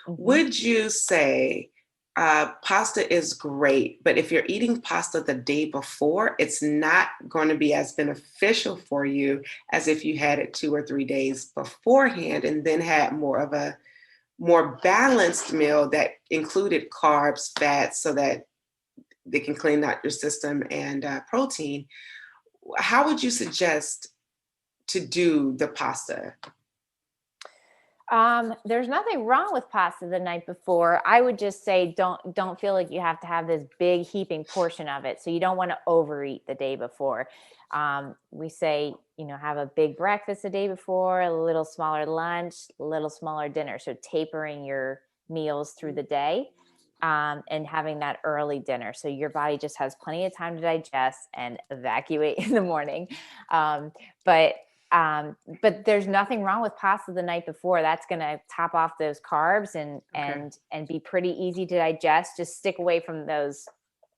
Would you say pasta is great, but if you're eating pasta the day before, it's not going to be as beneficial for you as if you had it 2 or 3 days beforehand and then had more of a more balanced meal that included carbs, fats, so that they can clean out your system, and protein? How would you suggest to do the pasta? There's nothing wrong with pasta the night before. I would just say don't feel like you have to have this big heaping portion of it. So you don't want to overeat the day before. We say, have a big breakfast the day before, a little smaller lunch, a little smaller dinner. So tapering your meals through the day, and having that early dinner. So your body just has plenty of time to digest and evacuate in the morning. But there's nothing wrong with pasta the night before. That's going to top off those carbs and be pretty easy to digest. Just stick away from those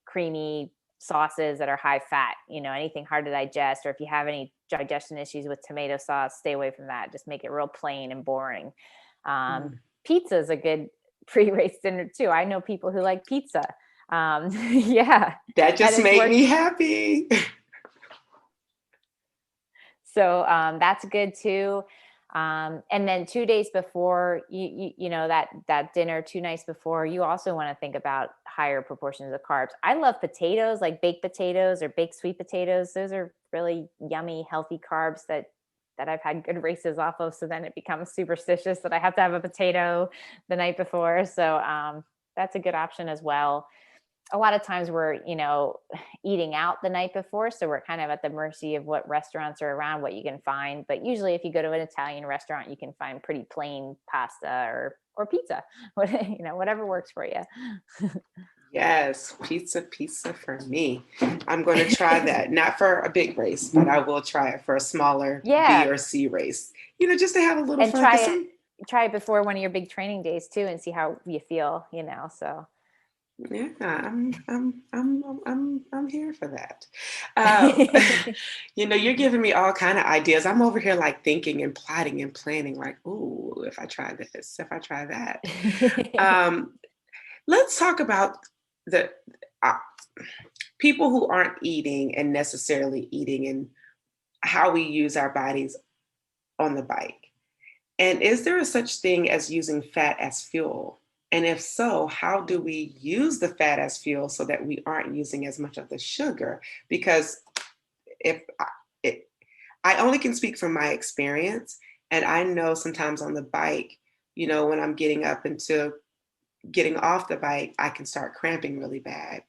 creamy sauces that are high fat, anything hard to digest, or if you have any digestion issues with tomato sauce, stay away from that. Just make it real plain and boring. Pizza is a good pre-race dinner too. I know people who like pizza. Yeah. That just made me happy. So that's good too. And then 2 days before, that dinner, 2 nights before, you also want to think about higher proportions of carbs. I love potatoes, like baked potatoes or baked sweet potatoes. Those are really yummy, healthy carbs that I've had good races off of. So then it becomes superstitious that I have to have a potato the night before. So that's a good option as well. A lot of times we're, eating out the night before. So we're kind of at the mercy of what restaurants are around, what you can find. But usually if you go to an Italian restaurant, you can find pretty plain pasta or pizza, whatever works for you. Yes, pizza for me. I'm going to try that. Not for a big race, but I will try it for a smaller B or C race. just to have a little fun. Try it before one of your big training days too, and see how you feel. So. Yeah, I'm here for that. You're giving me all kind of ideas. I'm over here like thinking and plotting and planning, like, ooh, if I try this, if I try that. Let's talk about the people who aren't eating and necessarily eating, and how we use our bodies on the bike. And is there a such thing as using fat as fuel? And if so, how do we use the fat as fuel so that we aren't using as much of the sugar? Because if I only can speak from my experience, and I know sometimes on the bike, when I'm getting up into getting off the bike, I can start cramping really bad.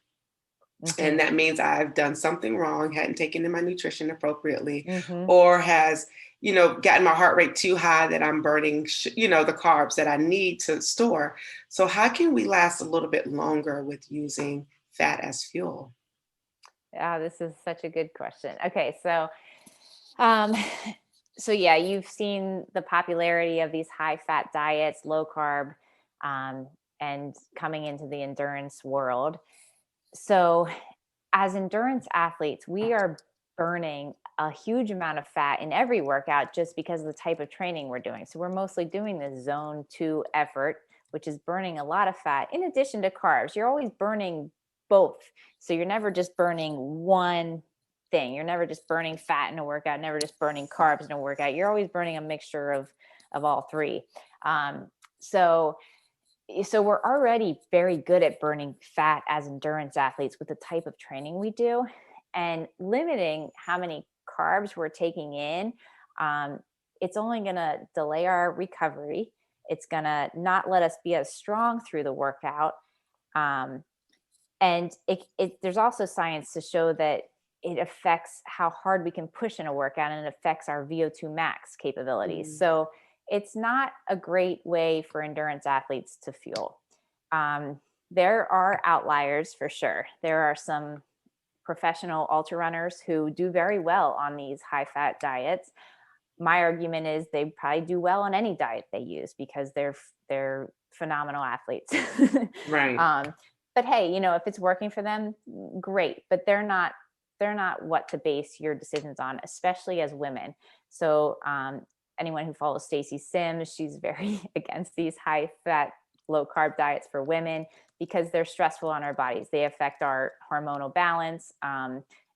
And that means I've done something wrong, hadn't taken in my nutrition appropriately, or has, gotten my heart rate too high that I'm burning, the carbs that I need to store. So how can we last a little bit longer with using fat as fuel? Yeah, this is such a good question. Okay, so yeah, you've seen the popularity of these high fat diets, low carb, and coming into the endurance world. So as endurance athletes, we are burning a huge amount of fat in every workout just because of the type of training we're doing. So we're mostly doing the zone 2 effort, which is burning a lot of fat in addition to carbs. You're always burning both. So you're never just burning one thing. You're never just burning fat in a workout, never just burning carbs in a workout. You're always burning a mixture of all three. So we're already very good at burning fat as endurance athletes with the type of training we do, and limiting how many carbs we're taking in. It's only going to delay our recovery. It's going to not let us be as strong through the workout. And there's also science to show that it affects how hard we can push in a workout, and it affects our VO2 max capabilities. So it's not a great way for endurance athletes to fuel. There are outliers for sure. There are some professional ultra runners who do very well on these high fat diets. My argument is they probably do well on any diet they use because they're phenomenal athletes. Right. But hey, if it's working for them, great. But they're not what to base your decisions on, especially as women. So anyone who follows Stacy Sims, she's very against these high fat, low carb diets for women because they're stressful on our bodies. They affect our hormonal balance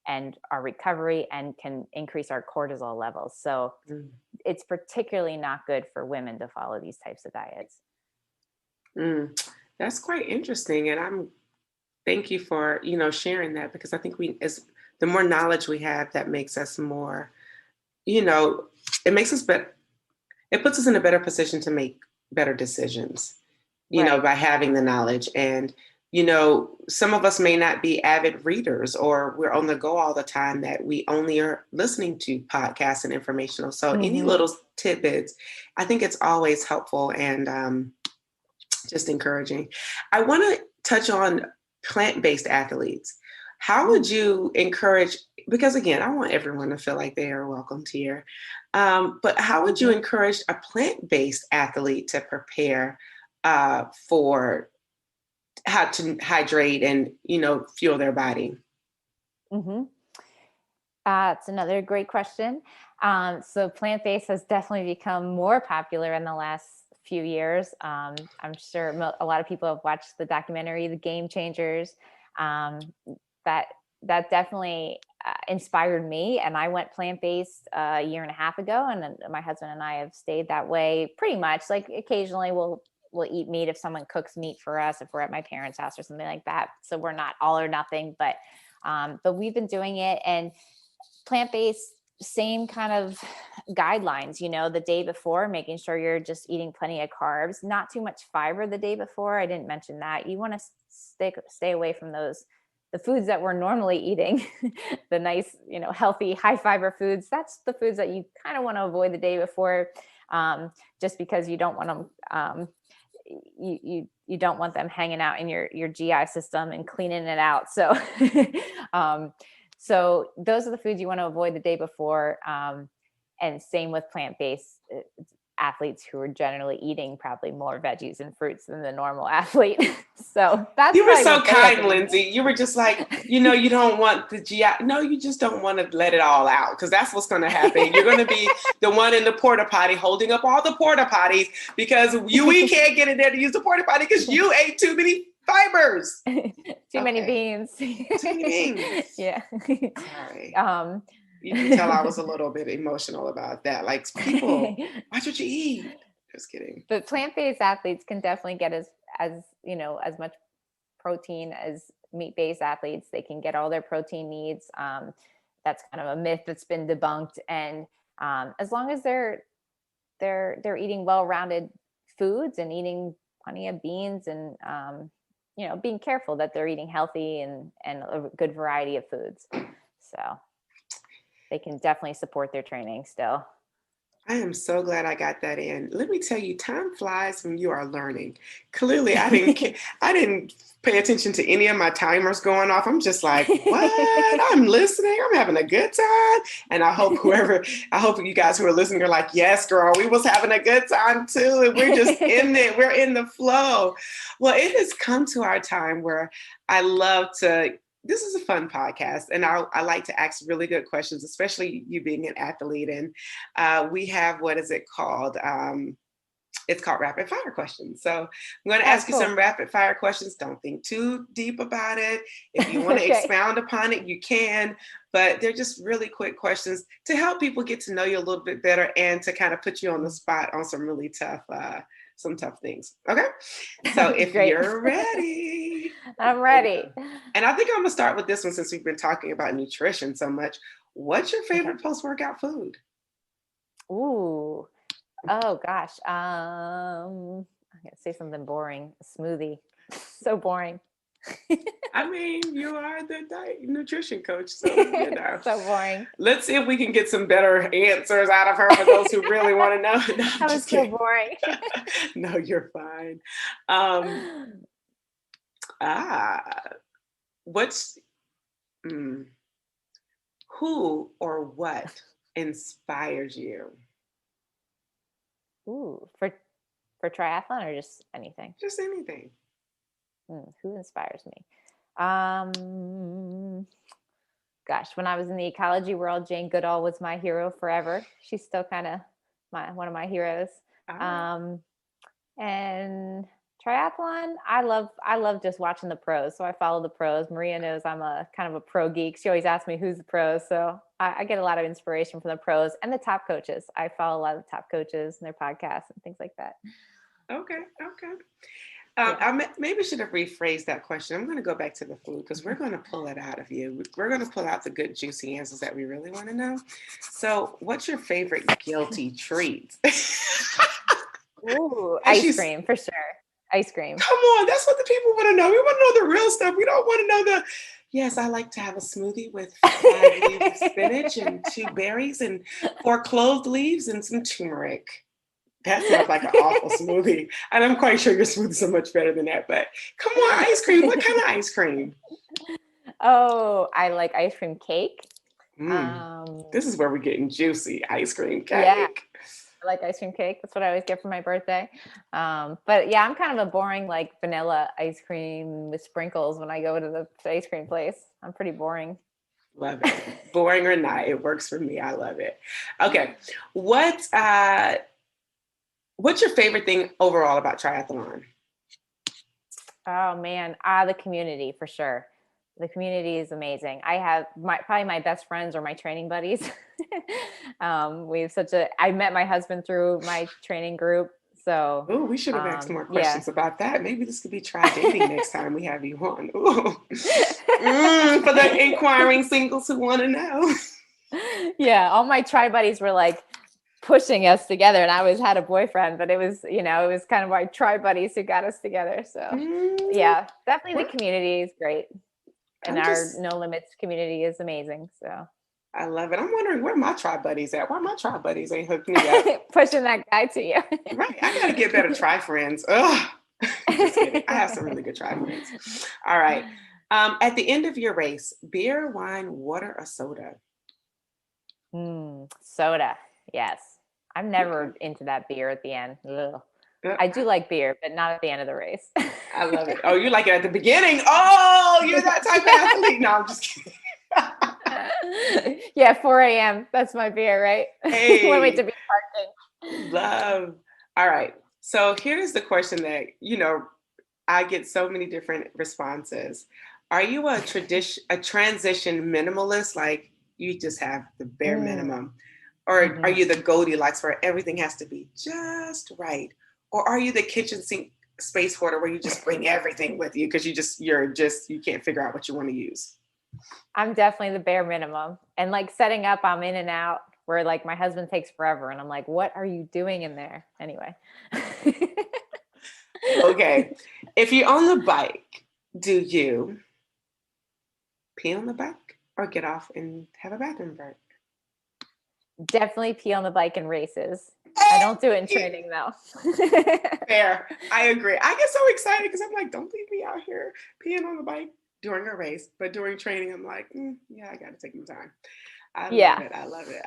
and our recovery, and can increase our cortisol levels. So it's particularly not good for women to follow these types of diets. That's quite interesting. And thank you for, sharing that, because I think the more knowledge we have, that makes us more, it makes us better. It puts us in a better position to make better decisions, by having the knowledge. And, some of us may not be avid readers, or we're on the go all the time, that we only are listening to podcasts and informational. So any little tidbits, I think it's always helpful and just encouraging. I want to touch on plant-based athletes. How would you encourage, because again, I want everyone to feel like they are welcomed here, but how would you encourage a plant-based athlete to prepare for how to hydrate and, fuel their body? It's another great question. So plant-based has definitely become more popular in the last few years. I'm sure a lot of people have watched the documentary, The Game Changers. That definitely inspired me, and I went plant-based a year and a half ago, and my husband and I have stayed that way pretty much. Like occasionally we'll eat meat if someone cooks meat for us, if we're at my parents' house or something like that. So we're not all or nothing, but we've been doing it. And plant-based, same kind of guidelines, the day before, making sure you're just eating plenty of carbs, not too much fiber the day before. I didn't mention that. You want to stay away from the foods that we're normally eating, the nice, healthy, high fiber foods. That's the foods that you kind of want to avoid the day before, just because you don't want them, you don't want them hanging out in your GI system and cleaning it out. So, so those are the foods you want to avoid the day before. And same with plant-based athletes who are generally eating probably more veggies and fruits than the normal athlete. So that's you were so kind, Lindsay. You were just like, you don't want the GI. No, you just don't want to let it all out, because that's what's going to happen. You're going to be the one in the porta potty holding up all the porta potties because we can't get in there to use the porta potty because you ate too many fibers. Too many beans. Too many beans. Yeah. Sorry. You can tell I was a little bit emotional about that. Like, people, watch what you eat. Just kidding. But plant-based athletes can definitely get as as much protein as meat-based athletes. They can get all their protein needs. That's kind of a myth that's been debunked. And as long as they're eating well-rounded foods and eating plenty of beans and being careful that they're eating healthy and a good variety of foods. So they can definitely support their training still. I am so glad I got that in. Let me tell you, time flies when you are learning. Clearly, I didn't pay attention to any of my timers going off. I'm just like, what? I'm listening. I'm having a good time. And I hope you guys who are listening are like, yes, girl, we was having a good time too. And we're just in it. We're in the flow. Well, it has come to our time where I love to. This is a fun podcast, and I like to ask really good questions, especially you being an athlete. And we have, what is it called? It's called rapid fire questions. So I'm going to ask you some rapid fire questions. Don't think too deep about it. If you want to expound upon it, you can, but they're just really quick questions to help people get to know you a little bit better and to kind of put you on the spot on some really tough things. Okay. So if you're ready. I'm ready. And I think I'm going to start with this one since we've been talking about nutrition so much. What's your favorite post-workout food? Ooh. Oh gosh. I'm going to say something boring. A smoothie. So boring. I mean, you are the nutrition coach, so so boring. Let's see if we can get some better answers out of her for those who really want to know. No, that was so boring. No, you're fine. Who or what inspires you? Ooh, for triathlon or just anything? Just anything. Who inspires me? Gosh, when I was in the ecology world, Jane Goodall was my hero forever. She's still kind of one of my heroes. And triathlon, I love just watching the pros. So I follow the pros. Maria knows I'm a kind of a pro geek. She always asks me who's the pros. So I get a lot of inspiration from the pros and the top coaches. I follow a lot of the top coaches and their podcasts and things like that. Okay. I maybe should have rephrased that question. I'm going to go back to the food because we're going to pull it out of you. We're going to pull out the good, juicy answers that we really want to know. So what's your favorite guilty treat? Ooh, ice cream for sure. Ice cream. Come on. That's what the people want to know. We want to know the real stuff. We don't want to know yes, I like to have a smoothie with 5 leaves of spinach and 2 berries and 4 clove leaves and some turmeric. That sounds like an awful smoothie. And I'm quite sure your smoothies are much better than that. But come on, ice cream. What kind of ice cream? Oh, I like ice cream cake. This is where we're getting juicy. Ice cream cake. Yeah, I like ice cream cake. That's what I always get for my birthday. But yeah, I'm kind of a boring like vanilla ice cream with sprinkles when I go to the ice cream place. I'm pretty boring. Love it. Boring or not, it works for me. I love it. Okay. What's your favorite thing overall about triathlon? Oh man, the community for sure. The community is amazing. I have probably my best friends are my training buddies. We have I met my husband through my training group. So we should have asked more questions about that. Maybe this could be try dating next time we have you on. For the inquiring singles who want to know. Yeah, all my tri buddies were like pushing us together, and I had a boyfriend, but it was kind of my tri buddies who got us together. So yeah, definitely the community is great. And our No Limits community is amazing. So I love it. I'm wondering where my tri buddies at. Why my tri buddies ain't hooked me up? Pushing that guy to you. Right. I got to get better tri friends. Ugh. Just kidding. I have some really good tri friends. All right. At the end of your race, beer, wine, water, or soda? Soda. Yes. I'm never into that beer at the end. Ugh. I do like beer, but not at the end of the race. I love it. Oh, you like it at the beginning. Oh, you're that type of athlete. No, I'm just kidding. Yeah, 4 a.m. That's my beer, right? Hey. When we wait to be parking. Love. All right. So here's the question that, I get so many different responses. Are you a transition minimalist? Like, you just have the bare minimum? Or are you the Goldilocks where everything has to be just right? Or are you the kitchen sink space hoarder where you just bring everything with you because you can't figure out what you want to use? I'm definitely the bare minimum. And like setting up, I'm in and out where like my husband takes forever and I'm like, what are you doing in there? Anyway. Okay. If you're on the bike, do you pee on the bike or get off and have a bathroom break? Definitely pee on the bike in races. I don't do it in training though. Fair. I agree. I get so excited because I'm like, don't leave me out here peeing on the bike during a race. But during training, I'm like, yeah, I got to take my time. I love it.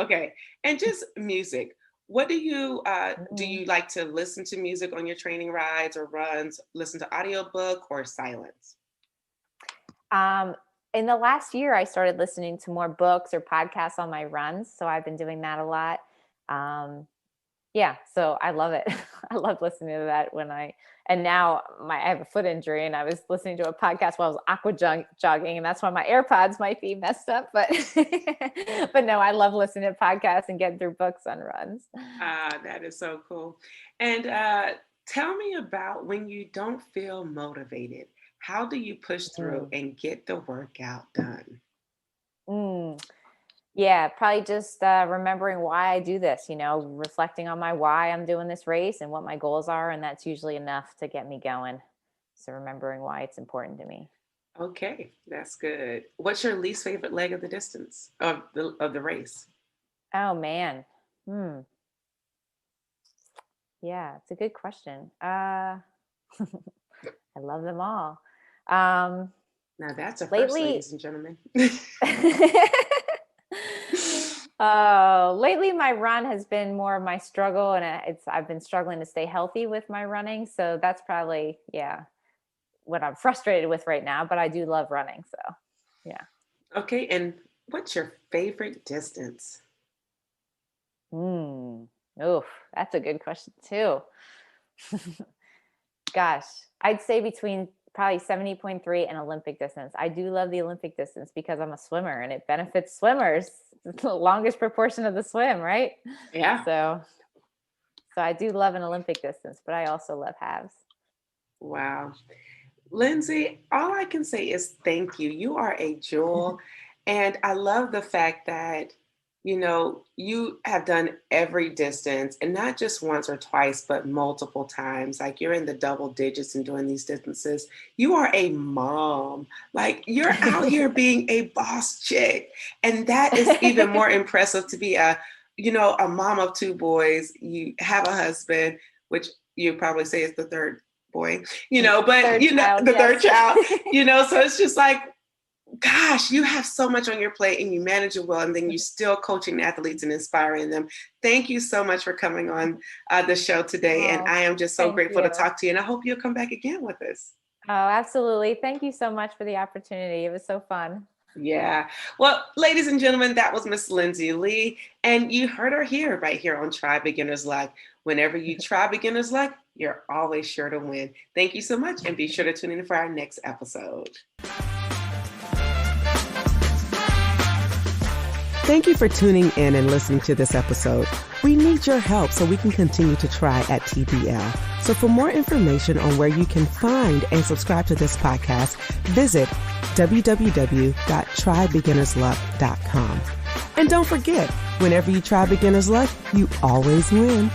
Okay. And just music. What do you like to listen to music on your training rides or runs, listen to audiobook or silence? In the last year, I started listening to more books or podcasts on my runs. So I've been doing that a lot. So I love it. I love listening to that and now I have a foot injury and I was listening to a podcast while I was aqua jogging and that's why my AirPods might be messed up, but no, I love listening to podcasts and getting through books on runs. That is so cool. And tell me about when you don't feel motivated. How do you push through and get the workout done? Yeah, probably just remembering why I do this, reflecting on my why I'm doing this race and what my goals are. And that's usually enough to get me going. So remembering why it's important to me. Okay, that's good. What's your least favorite leg of the distance of the race? Oh, man. Yeah, it's a good question. I love them all. Now that's a first, ladies and gentlemen. Lately my run has been more of my struggle and I've been struggling to stay healthy with my running. So that's probably, what I'm frustrated with right now, but I do love running. So yeah. Okay. And what's your favorite distance? Oh, that's a good question too. Gosh, I'd say between probably 70.3 and Olympic distance. I do love the Olympic distance because I'm a swimmer and it benefits swimmers. It's the longest proportion of the swim, right? Yeah. So I do love an Olympic distance, but I also love halves. Wow. Lindsay, all I can say is thank you. You are a jewel. And I love the fact that, you have done every distance and not just once or twice, but multiple times. Like you're in the double digits and doing these distances. You are a mom. Like you're out here being a boss chick. And that is even more impressive to be a mom of two boys. You have a husband, which you probably say is the third boy, the third child, so it's just like, gosh, you have so much on your plate and you manage it well. And then you're still coaching athletes and inspiring them. Thank you so much for coming on the show today. And I am just so grateful to talk to you. And I hope you'll come back again with us. Oh, absolutely. Thank you so much for the opportunity. It was so fun. Yeah. Well, ladies and gentlemen, that was Miss Lindsay Leigh. And you heard her right here on Try Beginner's Luck. Whenever you try Beginner's Luck, you're always sure to win. Thank you so much. And be sure to tune in for our next episode. Thank you for tuning in and listening to this episode. We need your help so we can continue to try at TBL. So for more information on where you can find and subscribe to this podcast, visit www.trybeginnersluck.com. And don't forget, whenever you try Beginner's Luck, you always win.